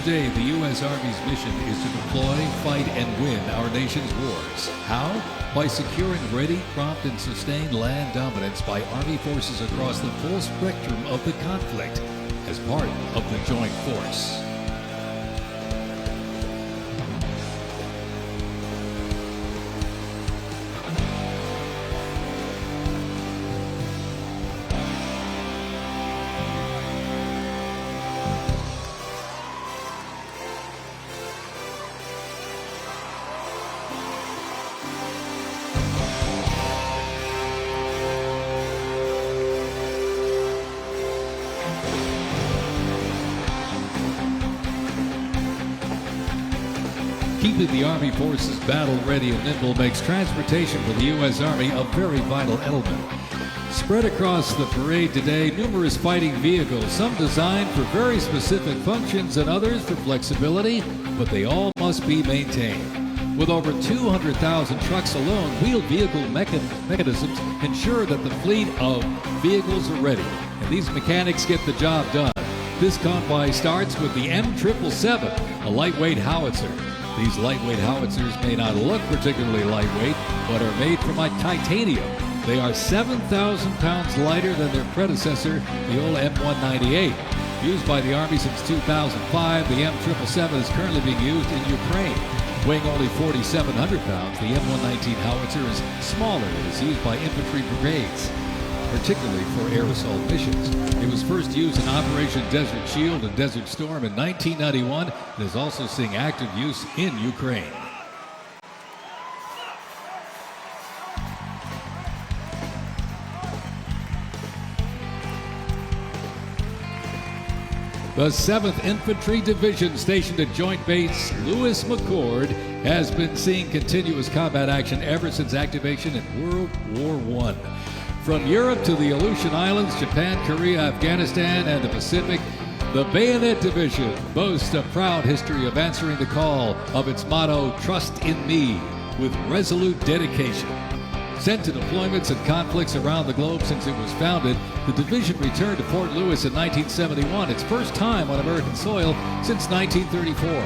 Today, the U.S. Army's mission is to deploy, fight, and win our nation's wars. How? By securing ready, prompt, and sustained land dominance by Army forces across the full spectrum of the conflict as part of the Joint Force. Keeping the Army forces battle-ready and nimble makes transportation for the U.S. Army a very vital element. Spread across the parade today, numerous fighting vehicles, some designed for very specific functions and others for flexibility, but they all must be maintained. With over 200,000 trucks alone, wheeled vehicle mechanisms ensure that the fleet of vehicles are ready, and these mechanics get the job done. This convoy starts with the M777, a lightweight howitzer. These lightweight howitzers may not look particularly lightweight, but are made from titanium. They are 7,000 pounds lighter than their predecessor, the old M198. Used by the Army since 2005, the M777 is currently being used in Ukraine. Weighing only 4,700 pounds, the M119 howitzer is smaller and is used by infantry brigades, particularly for air assault missions. It was first used in Operation Desert Shield and Desert Storm in 1991 and is also seeing active use in Ukraine. The 7th Infantry Division, stationed at Joint Base Lewis McChord, has been seeing continuous combat action ever since activation in World War I. From Europe to the Aleutian Islands, Japan, Korea, Afghanistan, and the Pacific, the Bayonet Division boasts a proud history of answering the call of its motto, "Trust in Me," with resolute dedication. Sent to deployments and conflicts around the globe since it was founded, the division returned to Fort Lewis in 1971, its first time on American soil since 1934.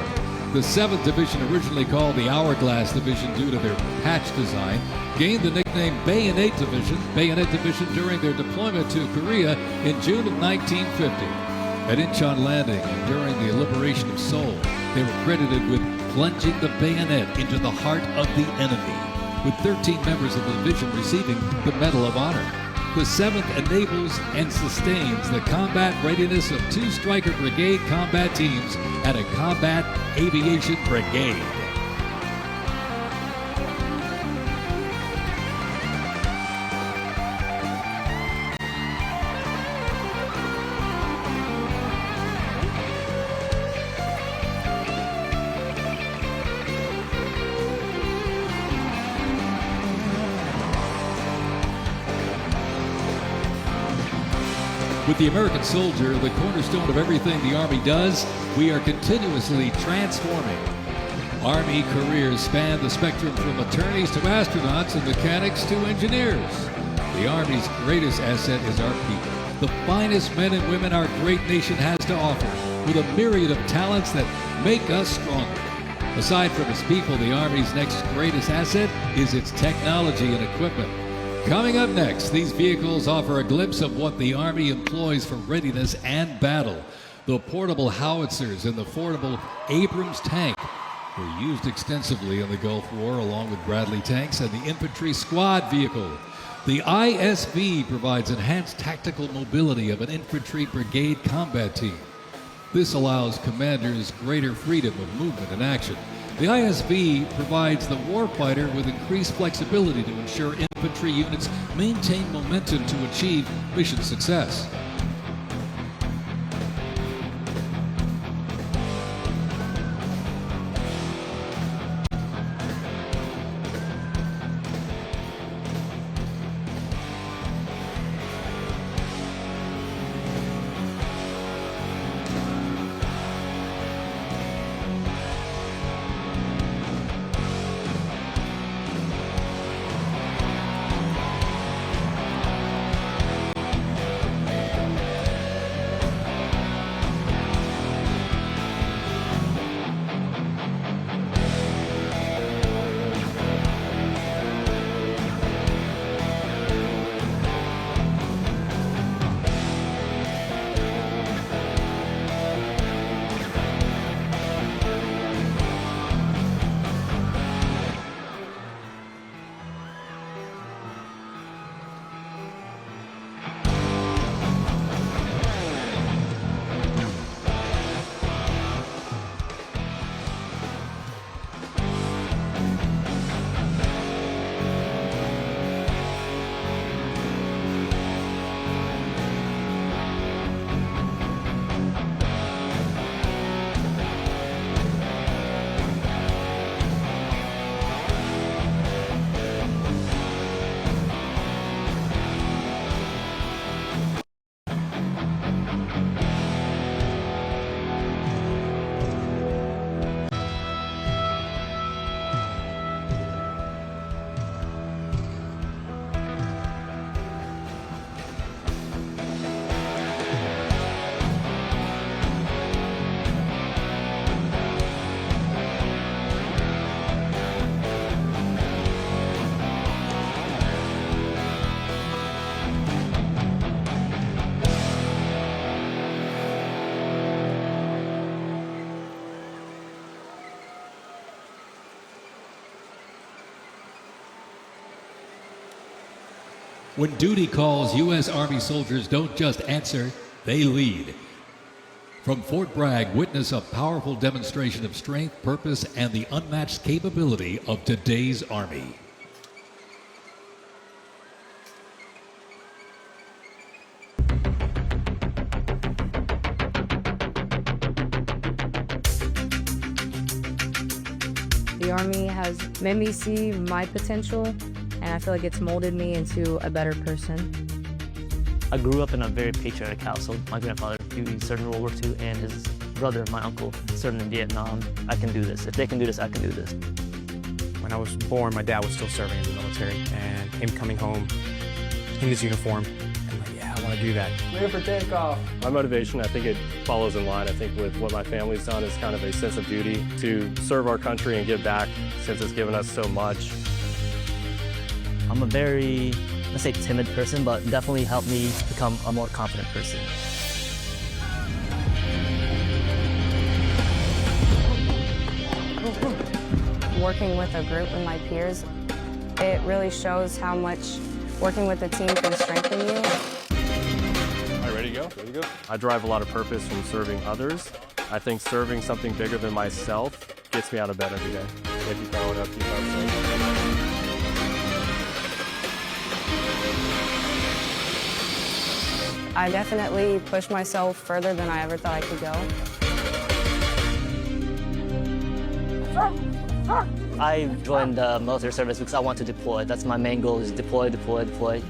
The 7th Division, originally called the Hourglass Division due to their patch design, gained the nickname Bayonet Division during their deployment to Korea in June of 1950. At Incheon Landing and during the liberation of Seoul, they were credited with plunging the bayonet into the heart of the enemy, with 13 members of the division receiving the Medal of Honor. The 7th enables and sustains the combat readiness of 2 Stryker Brigade combat teams and a Combat Aviation Brigade. With the American soldier, the cornerstone of everything the Army does, we are continuously transforming. Army careers span the spectrum from attorneys to astronauts and mechanics to engineers. The Army's greatest asset is our people, the finest men and women our great nation has to offer, with a myriad of talents that make us stronger. Aside from its people, the Army's next greatest asset is its technology and equipment. Coming up next, these vehicles offer a glimpse of what the Army employs for readiness and battle. The portable howitzers and the portable Abrams tank were used extensively in the Gulf War, along with Bradley tanks and the infantry squad vehicle. The ISB provides enhanced tactical mobility of an infantry brigade combat team. This allows commanders greater freedom of movement and action. The ISB provides the warfighter with increased flexibility to ensure infantry units maintain momentum to achieve mission success. When duty calls, U.S. Army soldiers don't just answer, they lead. From Fort Bragg, witness a powerful demonstration of strength, purpose, and the unmatched capability of today's Army. The Army has made me see my potential, and I feel like it's molded me into a better person. I grew up in a very patriotic household. My grandfather, he served in World War II, and his brother, my uncle, served in Vietnam. I can do this. If they can do this, I can do this. When I was born, my dad was still serving in the military, and him coming home in his uniform, I'm like, yeah, I want to do that. Clear for takeoff. My motivation, I think it follows in line, I think, with what my family's done is kind of a sense of duty to serve our country and give back since it's given us so much. I'm a very, let's say, timid person, but definitely helped me become a more confident person. Working with a group with my peers, it really shows how much working with a team can strengthen you. All right, ready to go? Ready to go. I derive a lot of purpose from serving others. I think serving something bigger than myself gets me out of bed every day. If you power it up, keep up. I definitely pushed myself further than I ever thought I could go. I joined the military service because I want to deploy. That's my main goal, is deploy, deploy, deploy.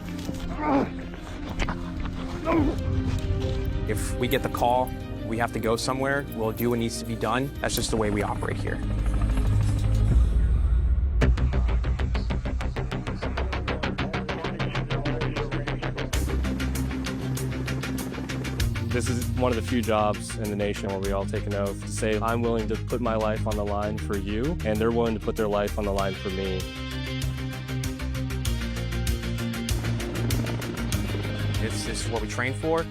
If we get the call, we have to go somewhere, we'll do what needs to be done. That's just the way we operate here. This is one of the few jobs in the nation where we all take an oath to say, I'm willing to put my life on the line for you, and they're willing to put their life on the line for me. This is what we train for.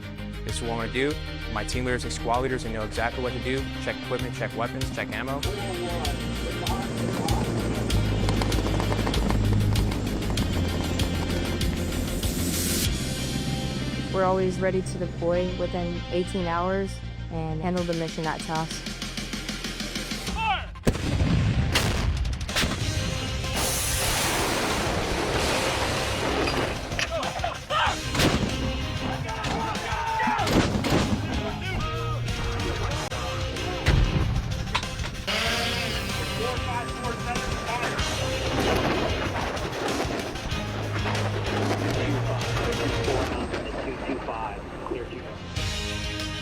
This is what we're going to do. My team leaders and squad leaders, they know exactly what to do. Check equipment, check weapons, check ammo. We're always ready to deploy within 18 hours and handle the mission at task.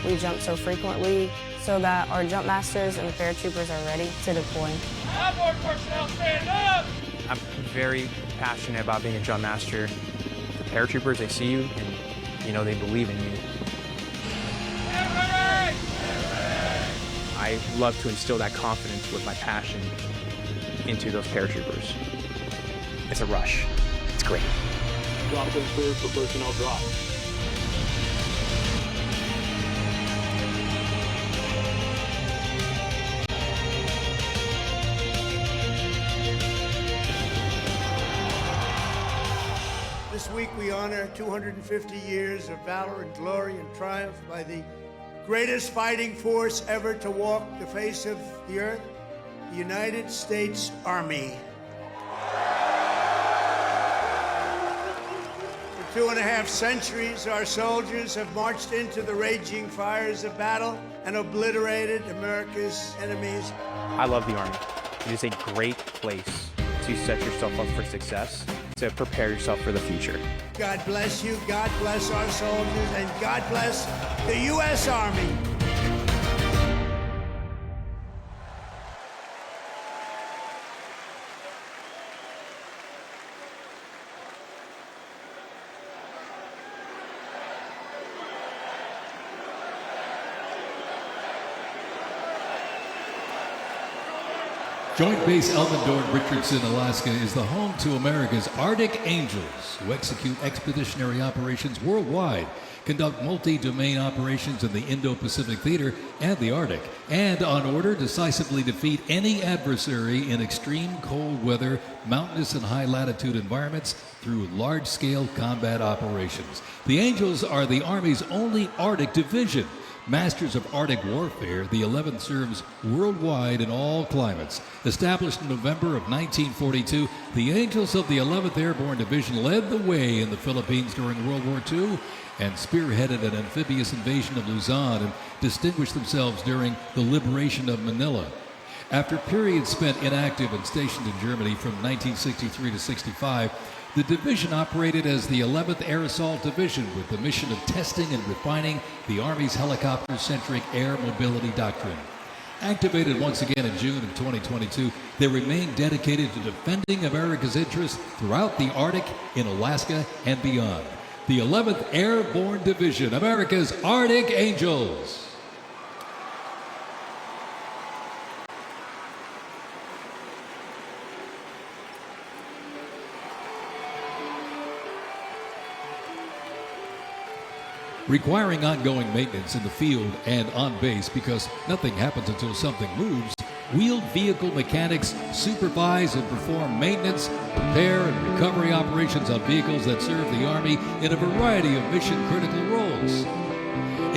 We jump so frequently so that our jump masters and paratroopers are ready to deploy. Airborne personnel, stand up! I'm very passionate about being a jump master. The paratroopers, they see you and, you know, they believe in you. I love to instill that confidence with my passion into those paratroopers. It's a rush. It's great. Drop and clear for personnel drop. This week we honor 250 years of valor and glory and triumph by the greatest fighting force ever to walk the face of the earth, the United States Army. For 2.5 centuries, our soldiers have marched into the raging fires of battle and obliterated America's enemies. I love the Army. It is a great place to set yourself up for success, to prepare yourself for the future. God bless you, God bless our soldiers, and God bless the U.S. Army. Joint Base Elmendorf, Richardson, Alaska is the home to America's Arctic Angels, who execute expeditionary operations worldwide, conduct multi-domain operations in the Indo-Pacific Theater and the Arctic, and on order decisively defeat any adversary in extreme cold weather, mountainous and high-latitude environments through large-scale combat operations. The Angels are the Army's only Arctic division. Masters of Arctic warfare, the 11th serves worldwide in all climates. Established in November of 1942, the Angels of the 11th Airborne Division led the way in the Philippines during World War II and spearheaded an amphibious invasion of Luzon and distinguished themselves during the liberation of Manila. After periods spent inactive and stationed in Germany from 1963 to 65, the division operated as the 11th Air Assault Division with the mission of testing and refining the Army's helicopter-centric air mobility doctrine. Activated once again in June of 2022, they remain dedicated to defending America's interests throughout the Arctic, in Alaska, and beyond. The 11th Airborne Division, America's Arctic Angels. Requiring ongoing maintenance in the field and on base because nothing happens until something moves, wheeled vehicle mechanics supervise and perform maintenance, repair, and recovery operations on vehicles that serve the Army in a variety of mission-critical roles.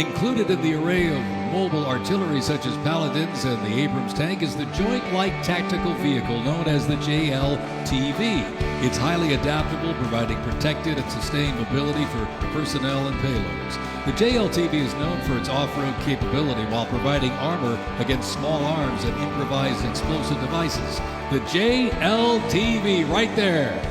Included in the array of mobile artillery such as Paladins and the Abrams tank is the Joint Light Tactical Vehicle known as the JLTV. It's highly adaptable, providing protected and sustained mobility for personnel and payloads. The JLTV is known for its off-road capability while providing armor against small arms and improvised explosive devices. The JLTV right there.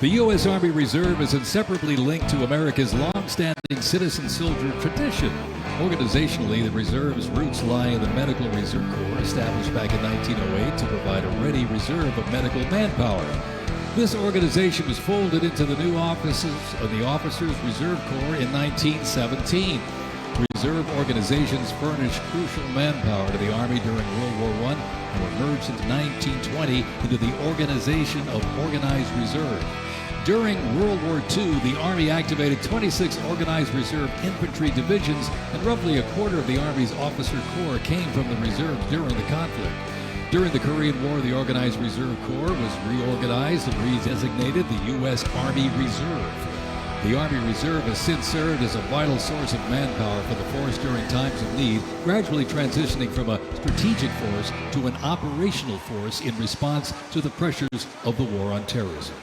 The U.S. Army Reserve is inseparably linked to America's long-standing citizen-soldier tradition. Organizationally, the Reserve's roots lie in the Medical Reserve Corps, established back in 1908 to provide a ready reserve of medical manpower. This organization was folded into the new offices of the Officers Reserve Corps in 1917. Reserve organizations furnished crucial manpower to the Army during World War I and were merged into 1920 into the Organization of Organized Reserve. During World War II, the Army activated 26 organized reserve infantry divisions, and roughly a quarter of the Army's officer corps came from the reserves during the conflict. During the Korean War, the Organized Reserve Corps was reorganized and redesignated the U.S. Army Reserve. The Army Reserve has since served as a vital source of manpower for the force during times of need, gradually transitioning from a strategic force to an operational force in response to the pressures of the war on terrorism.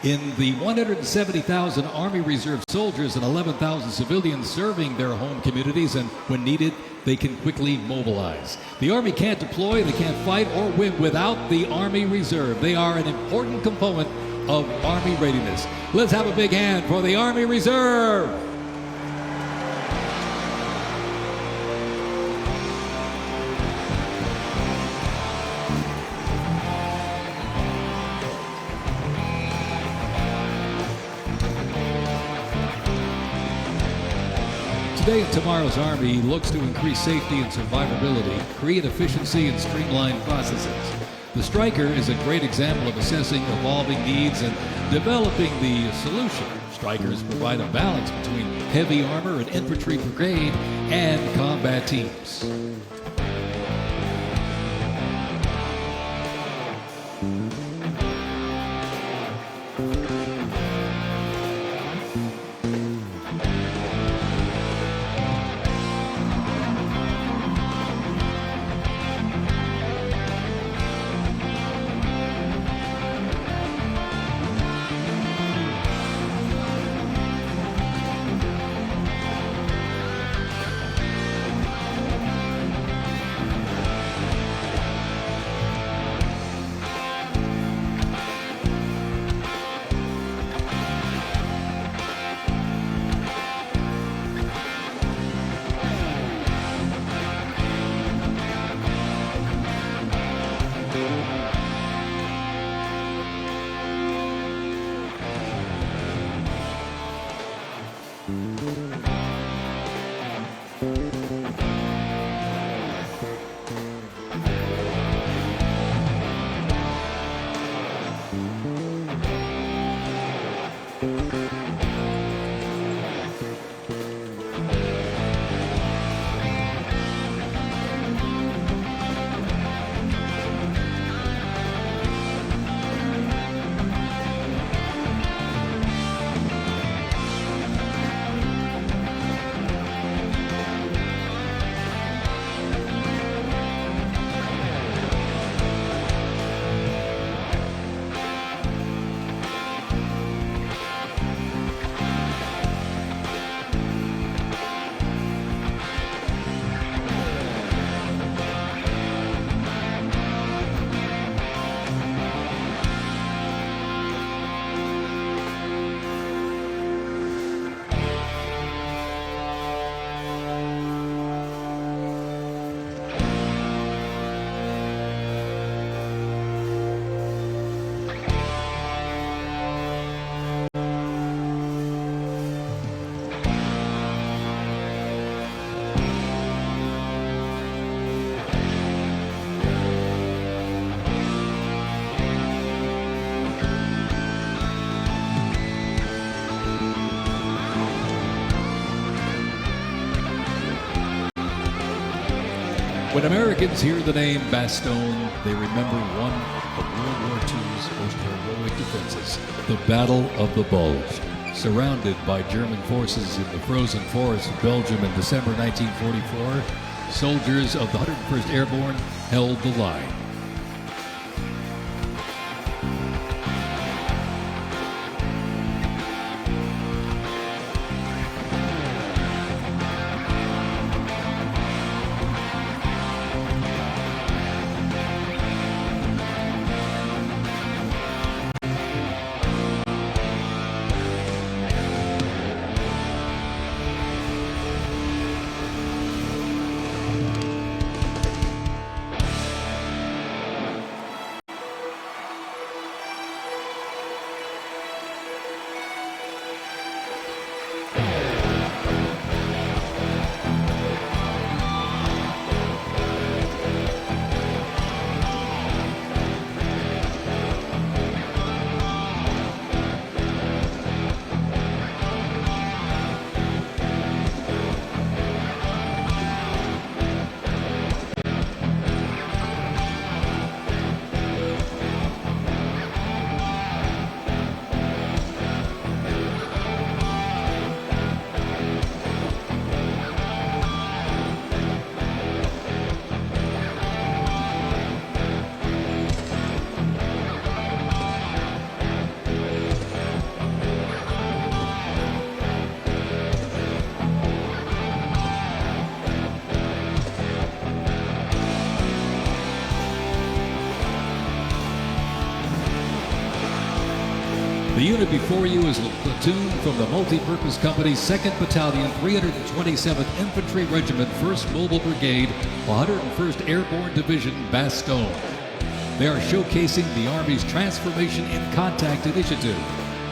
In the 170,000 Army Reserve soldiers and 11,000 civilians serving their home communities, and when needed, they can quickly mobilize. The Army can't deploy, they can't fight or win without the Army Reserve. They are an important component of Army readiness. Let's have a big hand for the Army Reserve. Today and tomorrow's Army looks to increase safety and survivability, create efficiency, and streamline processes. The Stryker is a great example of assessing evolving needs and developing the solution. Strykers provide a balance between heavy armor and infantry brigade and combat teams. When Americans hear the name Bastogne, they remember one of World War II's most heroic defenses, the Battle of the Bulge. Surrounded by German forces in the frozen forests of Belgium in December 1944, soldiers of the 101st Airborne held the line. unit before you is a platoon from the multi-purpose company 2nd Battalion, 327th Infantry Regiment, 1st Mobile Brigade, 101st Airborne Division, Bastogne. They are showcasing the Army's Transformation in Contact Initiative,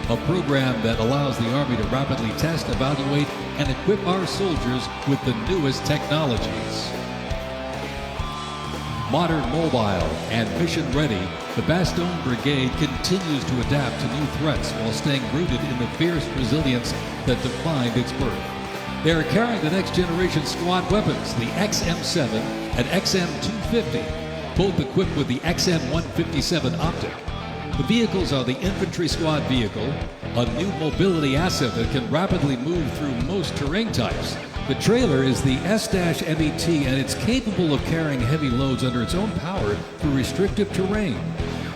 a program that allows the Army to rapidly test, evaluate, and equip our soldiers with the newest technologies. Modern, mobile, and mission-ready, the Bastogne Brigade continues to adapt to new threats while staying rooted in the fierce resilience that defined its birth. They are carrying the next-generation squad weapons, the XM7 and XM250, both equipped with the XM157 optic. The vehicles are the infantry squad vehicle, a new mobility asset that can rapidly move through most terrain types. The trailer is the S-MET, and it's capable of carrying heavy loads under its own power through restrictive terrain.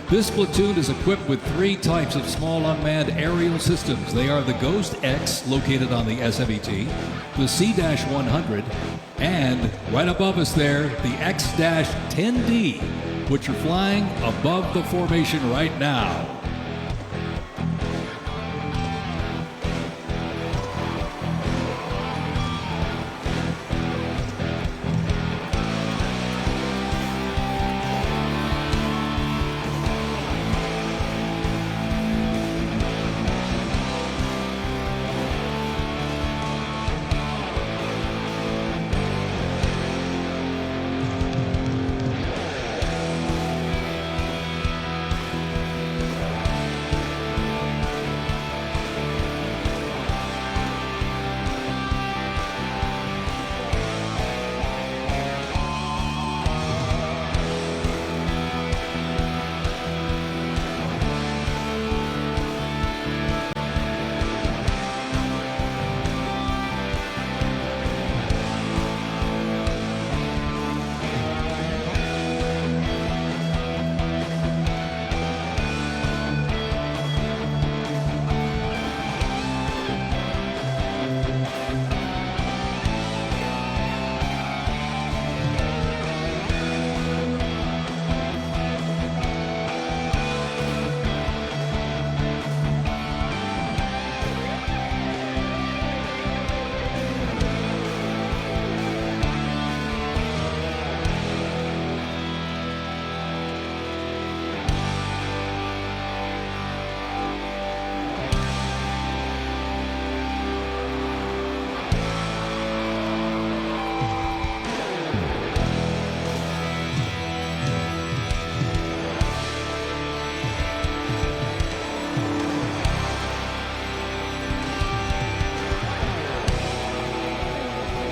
This platoon is equipped with 3 types of small unmanned aerial systems. They are the Ghost X, located on the S-MET, the C-100, and right above us there, the X-10D, which are flying above the formation right now.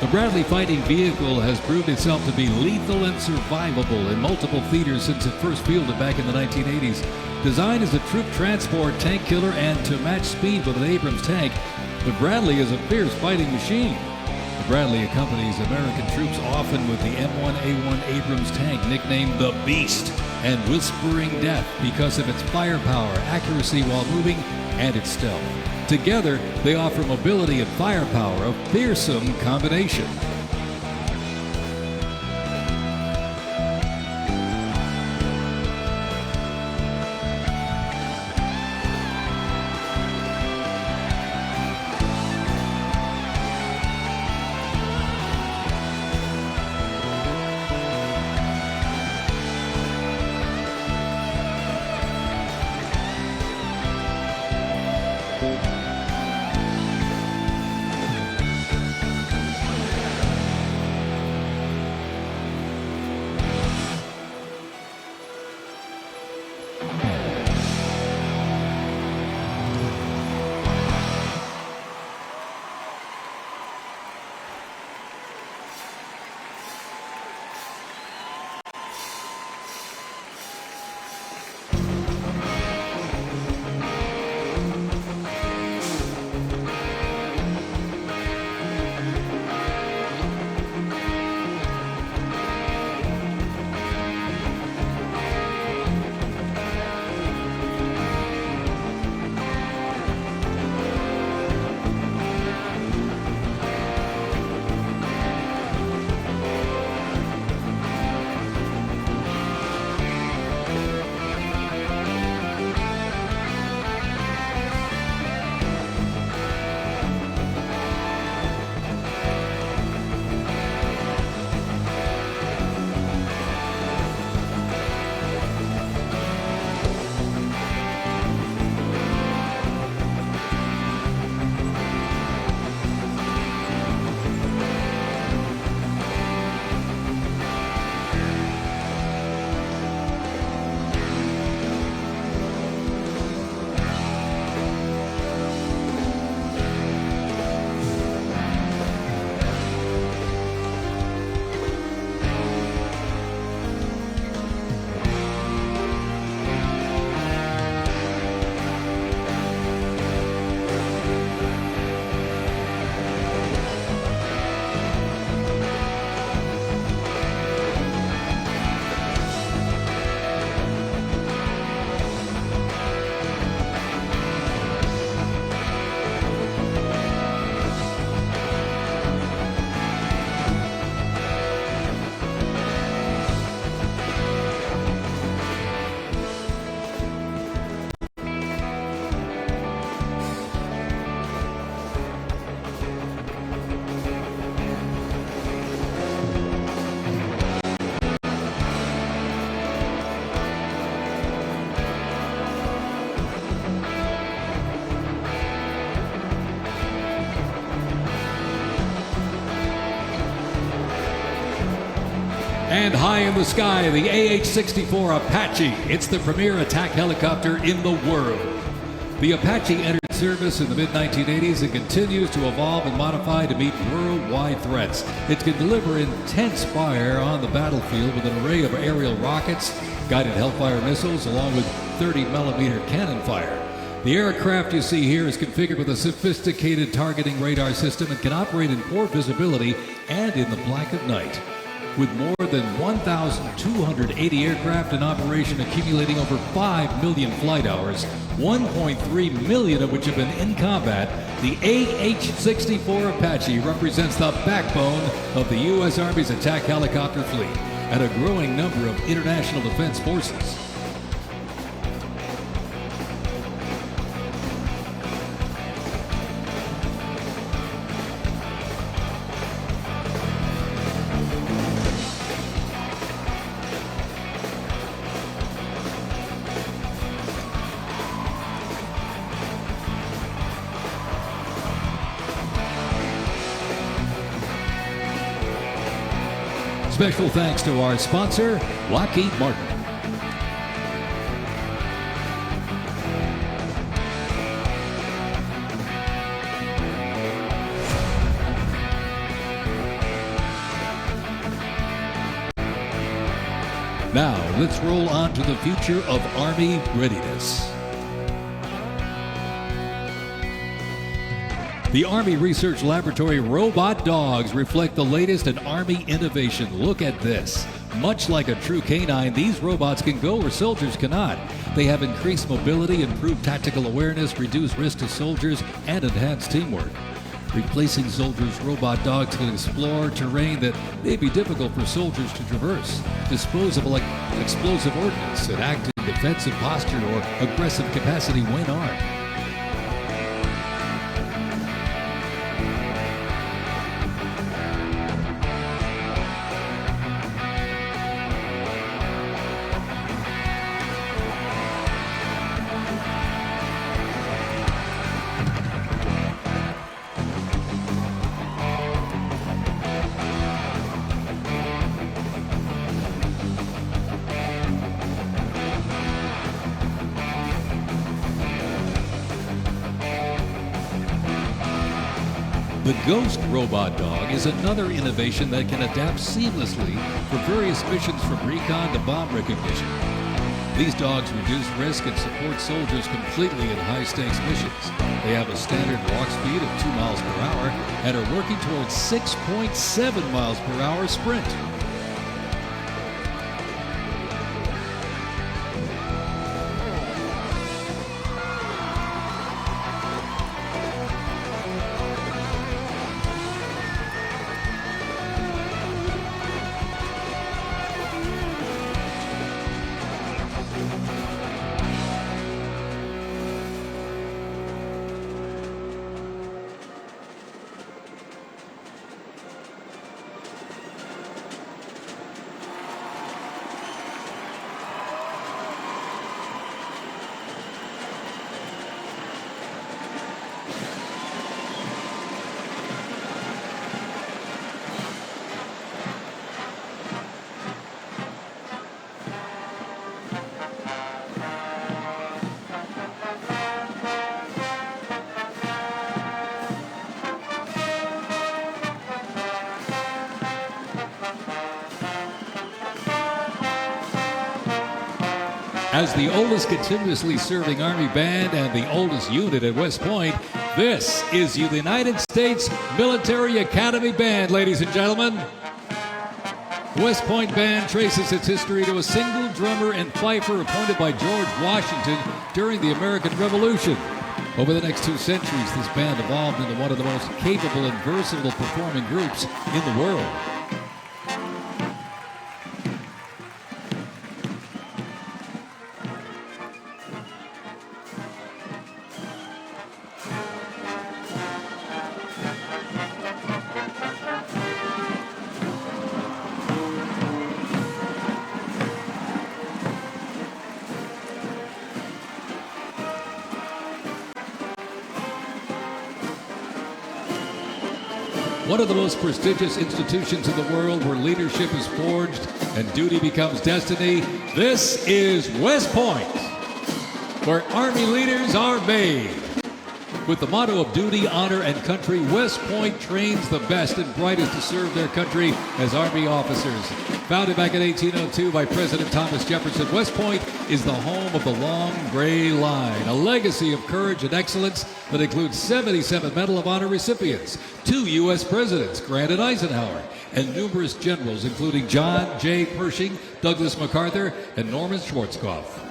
The Bradley fighting vehicle has proved itself to be lethal and survivable in multiple theaters since it first fielded back in the 1980s. Designed as a troop transport, tank killer, and to match speed with an Abrams tank, the Bradley is a fierce fighting machine. The Bradley accompanies American troops often with the M1A1 Abrams tank, nicknamed the Beast and Whispering Death because of its firepower, accuracy while moving, and its stealth. Together, they offer mobility and firepower, a fearsome combination. And high in the sky, the AH-64 Apache. It's the premier attack helicopter in the world. The Apache entered service in the mid-1980s and continues to evolve and modify to meet worldwide threats. It can deliver intense fire on the battlefield with an array of aerial rockets, guided Hellfire missiles, along with 30mm cannon fire. The aircraft you see here is configured with a sophisticated targeting radar system and can operate in poor visibility and in the black of night. With more than 1,280 aircraft in operation accumulating over 5 million flight hours, 1.3 million of which have been in combat, the AH-64 Apache represents the backbone of the U.S. Army's attack helicopter fleet and a growing number of international defense forces. Special thanks to our sponsor, Lockheed Martin. Now, let's roll on to the future of Army readiness. The Army Research Laboratory robot dogs reflect the latest in Army innovation. Look at this. Much like a true canine, these robots can go where soldiers cannot. They have increased mobility, improved tactical awareness, reduced risk to soldiers, and enhanced teamwork. Replacing soldiers, robot dogs can explore terrain that may be difficult for soldiers to traverse, dispose of explosive ordnance, and act in defensive posture or aggressive capacity when armed. The Ghost Robot Dog is another innovation that can adapt seamlessly for various missions from recon to bomb recognition. These dogs reduce risk and support soldiers completely in high-stakes missions. They have a standard walk speed of 2 miles per hour and are working towards 6.7 miles per hour sprint. As the oldest continuously serving Army band and the oldest unit at West Point, this is the United States Military Academy Band, ladies and gentlemen. The West Point Band traces its history to a single drummer and fifer appointed by George Washington during the American Revolution. Over the next 2 centuries, this band evolved into one of the most capable and versatile performing groups in the world. one of the most prestigious institutions in the world where leadership is forged and duty becomes destiny. This is West Point, where Army leaders are made. With the motto of duty, honor, and country, West Point trains the best and brightest to serve their country as Army officers. Founded back in 1802 by President Thomas Jefferson, West Point is the home of the Long Gray Line, a legacy of courage and excellence that includes 77 Medal of Honor recipients, 2 U.S. presidents, Grant and Eisenhower, and numerous generals, including John J. Pershing, Douglas MacArthur, and Norman Schwarzkopf.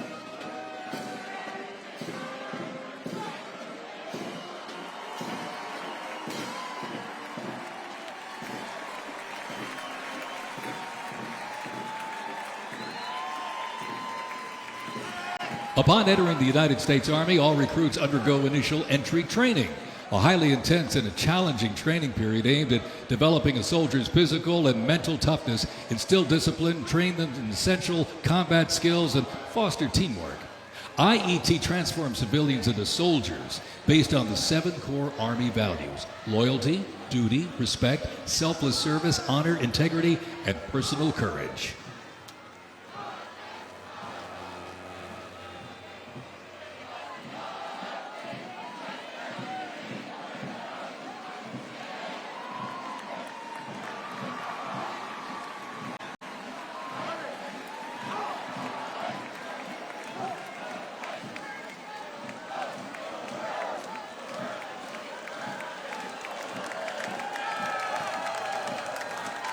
Upon entering the United States Army, all recruits undergo initial entry training, a highly intense and a challenging training period aimed at developing a soldier's physical and mental toughness, instill discipline, train them in essential combat skills, and foster teamwork. IET transforms civilians into soldiers based on the 7 core Army values: loyalty, duty, respect, selfless service, honor, integrity, and personal courage.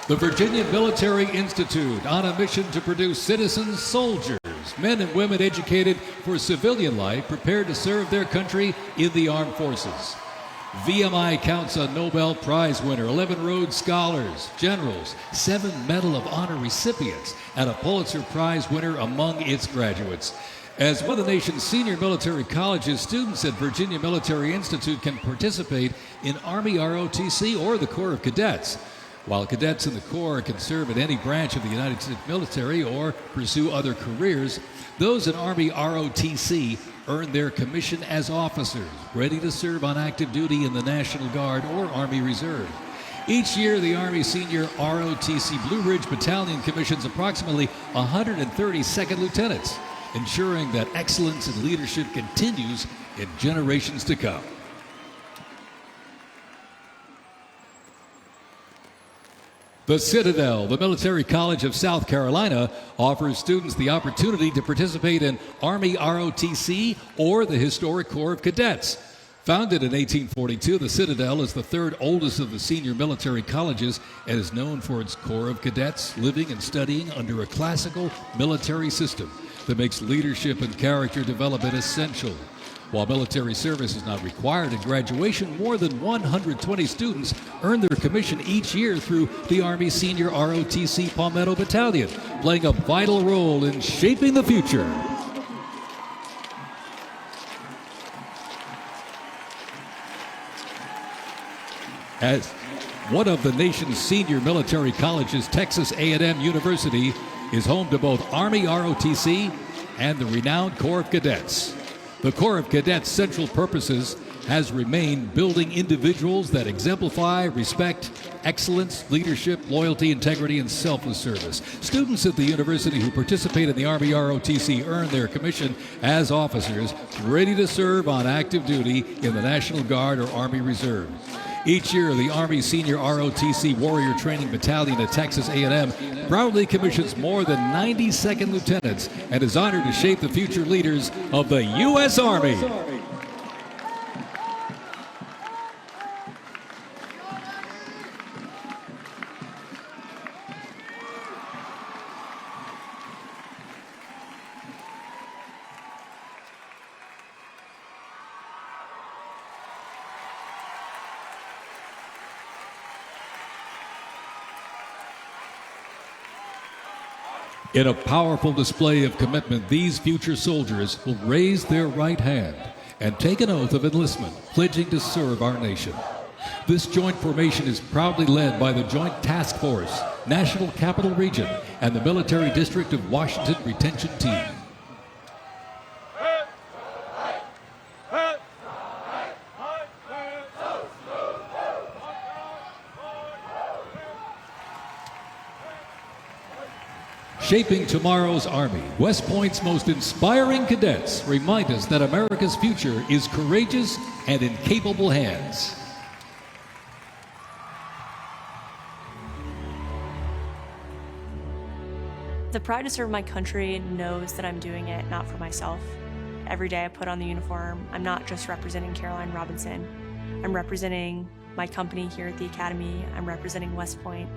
The Virginia Military Institute, on a mission to produce citizen soldiers, men and women educated for civilian life, prepared to serve their country in the armed forces. VMI counts a Nobel Prize winner, 11 Rhodes Scholars, generals, 7 Medal of Honor recipients, and a Pulitzer Prize winner among its graduates. As one of the nation's senior military colleges, students at Virginia Military Institute can participate in Army ROTC or the Corps of Cadets. While cadets in the Corps can serve in any branch of the United States military or pursue other careers, those in Army ROTC earn their commission as officers, ready to serve on active duty in the National Guard or Army Reserve. Each year, the Army Senior ROTC Blue Ridge Battalion commissions approximately 130 second lieutenants, ensuring that excellence in leadership continues in generations to come. The Citadel, the Military College of South Carolina, offers students the opportunity to participate in Army ROTC or the historic Corps of Cadets. Founded in 1842, the Citadel is the 3rd oldest of the senior military colleges and is known for its Corps of Cadets living and studying under a classical military system that makes leadership and character development essential. While military service is not required at graduation, more than 120 students earn their commission each year through the Army Senior ROTC Palmetto Battalion, playing a vital role in shaping the future. As one of the nation's senior military colleges, Texas A&M University is home to both Army ROTC and the renowned Corps of Cadets. The Corps of Cadets' central purposes has remained building individuals that exemplify respect, excellence, leadership, loyalty, integrity, and selfless service. Students at the university who participate in the Army ROTC earn their commission as officers ready to serve on active duty in the National Guard or Army Reserve. Each year, the Army Senior ROTC Warrior Training Battalion at Texas A&M proudly commissions more than 90 second lieutenants and is honored to shape the future leaders of the U.S. Army. In a powerful display of commitment, these future soldiers will raise their right hand and take an oath of enlistment, pledging to serve our nation. This joint formation is proudly led by the Joint Task Force, National Capital Region, and the Military District of Washington Retention Team. Shaping tomorrow's Army, West Point's most inspiring cadets remind us that America's future is courageous and in capable hands. The pride to serve my country knows that I'm doing it not for myself. Every day I put on the uniform, I'm not just representing Caroline Robinson. I'm representing my company here at the Academy. I'm representing West Point.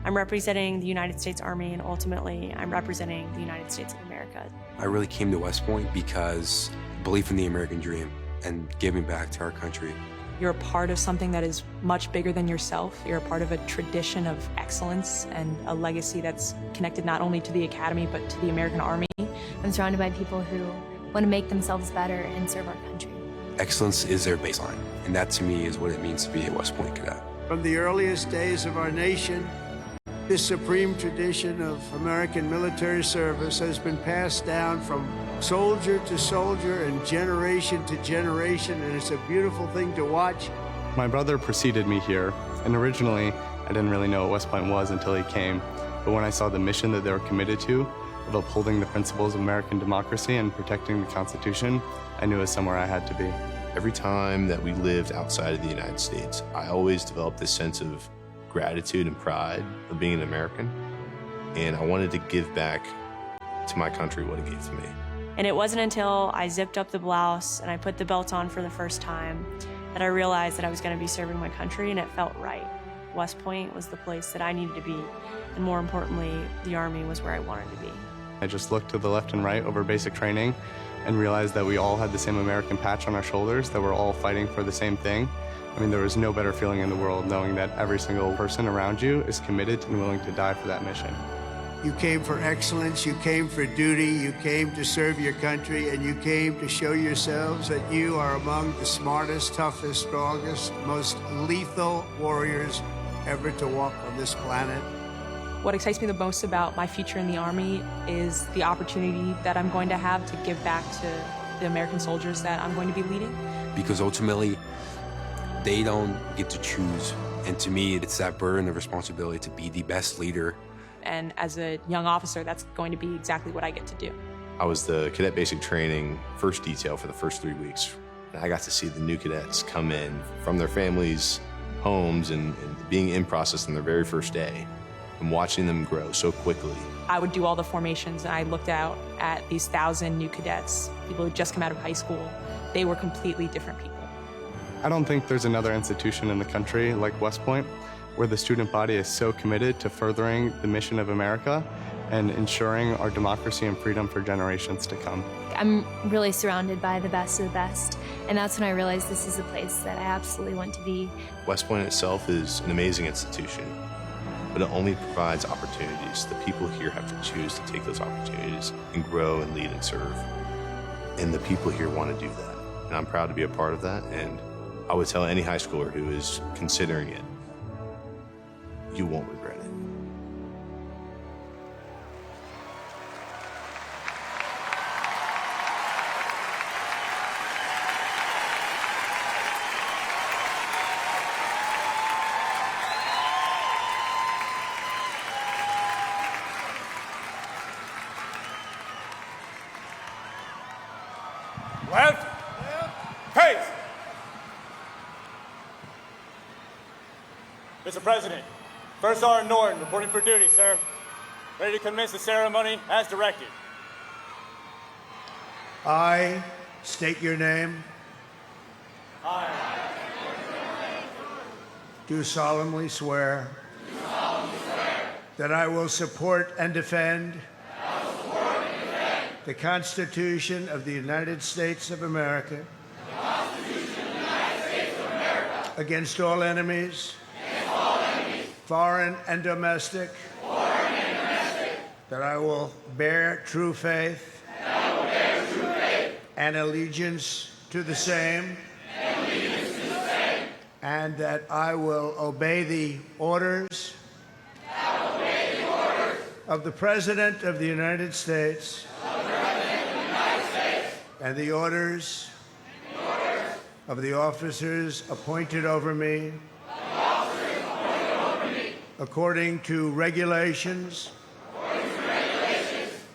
I'm representing the United States Army, and ultimately, I'm representing the United States of America. I really came to West Point because belief in the American dream and giving back to our country. You're a part of something that is much bigger than yourself. You're a part of a tradition of excellence and a legacy that's connected not only to the Academy, but to the American Army. I'm surrounded by people who want to make themselves better and serve our country. Excellence is their baseline, and that to me is what it means to be a West Point cadet. From the earliest days of our nation, this supreme tradition of American military service has been passed down from soldier to soldier and generation to generation, and it's a beautiful thing to watch. My brother preceded me here, and originally I didn't really know what West Point was until he came. But when I saw the mission that they were committed to, of upholding the principles of American democracy and protecting the Constitution, I knew it was somewhere I had to be. Every time that we lived outside of the United States, I always developed this sense of gratitude and pride of being an American, and I wanted to give back to my country what it gave to me. And it wasn't until I zipped up the blouse and I put the belt on for the first time that I realized that I was going to be serving my country, and it felt right. West Point was the place that I needed to be, and more importantly, the Army was where I wanted to be. I just looked to the left and right over basic training and realized that we all had the same American patch on our shoulders, that we're all fighting for the same thing. I mean, there was no better feeling in the world knowing that every single person around you is committed and willing to die for that mission. You came for excellence, you came for duty, you came to serve your country, and you came to show yourselves that you are among the smartest, toughest, strongest, most lethal warriors ever to walk on this planet. What excites me the most about my future in the Army is the opportunity that I'm going to have to give back to the American soldiers that I'm going to be leading. Because ultimately, they don't get to choose. And to me, it's that burden of responsibility to be the best leader. And as a young officer, that's going to be exactly what I get to do. I was the cadet basic training first detail for the first 3 weeks. And I got to see the new cadets come in from their families' homes and being in process on their very first day and watching them grow so quickly. I would do all the formations, and I looked out at these 1,000 new cadets, people who just come out of high school. They were completely different people. I don't think there's another institution in the country like West Point where the student body is so committed to furthering the mission of America and ensuring our democracy and freedom for generations to come. I'm really surrounded by the best of the best, and that's when I realized this is a place that I absolutely want to be. West Point itself is an amazing institution, but it only provides opportunities. The people here have to choose to take those opportunities and grow and lead and serve. And the people here want to do that. And I'm proud to be a part of that. And I would tell any high schooler who is considering it, you won't regret it. Left. Pace. Mr. President, First Sergeant Norton reporting for duty, sir. Ready to commence the ceremony as directed. I state your name. I Do solemnly swear that I will support and defend the Constitution of the United States of America against all enemies, foreign and domestic, that I will bear true faith and allegiance to the same, and that I will obey the orders of the President of the United States and the orders of the officers appointed over me according to regulations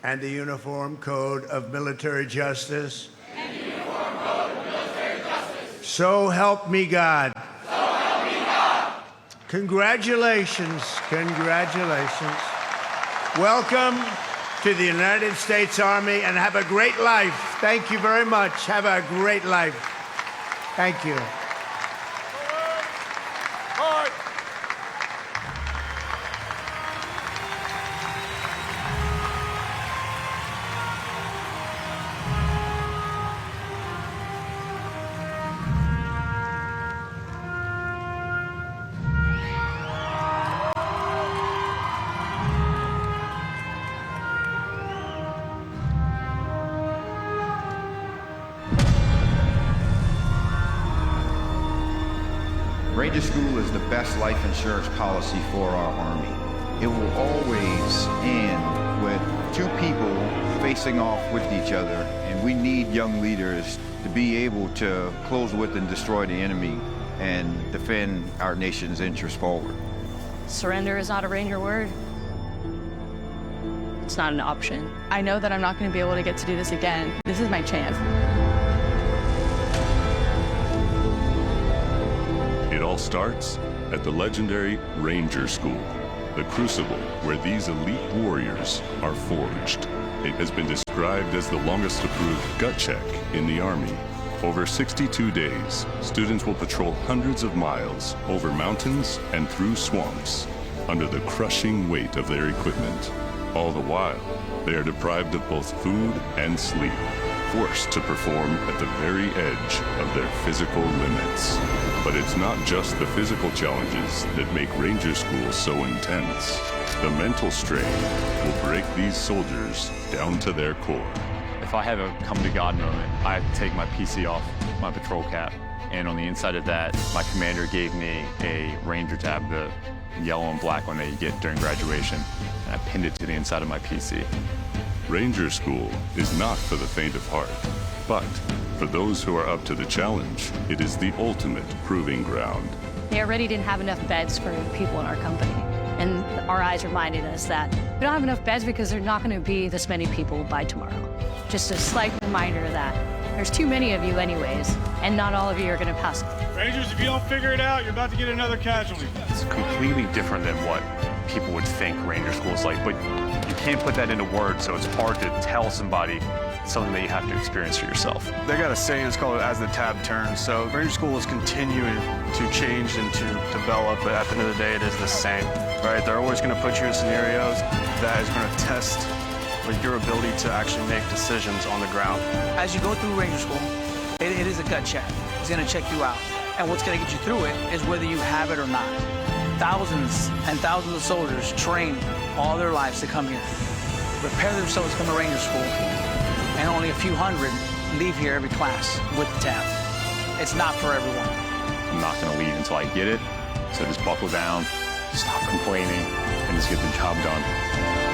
and the Uniform Code of Military Justice. So help me God. So help me God. Congratulations, congratulations. Welcome to the United States Army, and have a great life. Thank you very much. Have a great life. Thank you. Ranger School is the best life insurance policy for our Army. It will always end with two people facing off with each other, and we need young leaders to be able to close with and destroy the enemy and defend our nation's interests forward. Surrender is not a Ranger word. It's not an option. I know that I'm not going to be able to get to do this again. This is my chance. It all starts at the legendary Ranger School, the crucible where these elite warriors are forged. It has been described as the longest approved gut check in the Army. Over 62 days, students will patrol hundreds of miles over mountains and through swamps under the crushing weight of their equipment. All the while, they are deprived of both food and sleep, forced to perform at the very edge of their physical limits. But it's not just the physical challenges that make Ranger School so intense. The mental strain will break these soldiers down to their core. If I have a come-to-God moment, I have to take my PC off my patrol cap. And on the inside of that, my commander gave me a Ranger tab, the yellow and black one that you get during graduation. And I pinned it to the inside of my PC. Ranger School is not for the faint of heart, but for those who are up to the challenge, it is the ultimate proving ground. They already didn't have enough beds for the people in our company. And our eyes reminded us that we don't have enough beds because there's not going to be this many people by tomorrow. Just a slight reminder that there's too many of you anyways, and not all of you are going to pass. Rangers, if you don't figure it out, you're about to get another casualty. It's completely different than what people would think Ranger School is like, but you can't put that into words, so it's hard to tell somebody something that you have to experience for yourself. They got a saying, it's called as the tab turns. So Ranger School is continuing to change and to develop, but at the end of the day, it is the same, right? They're always going to put you in scenarios that is going to test with your ability to actually make decisions on the ground. As you go through Ranger School, it is a gut check. It's going to check you out. And what's going to get you through it is whether you have it or not. Thousands and thousands of soldiers train all their lives to come here, prepare themselves to come to Ranger School, and only a few hundred leave here every class with the tab. It's not for everyone. I'm not going to leave until I get it, so just buckle down, stop complaining, and just get the job done.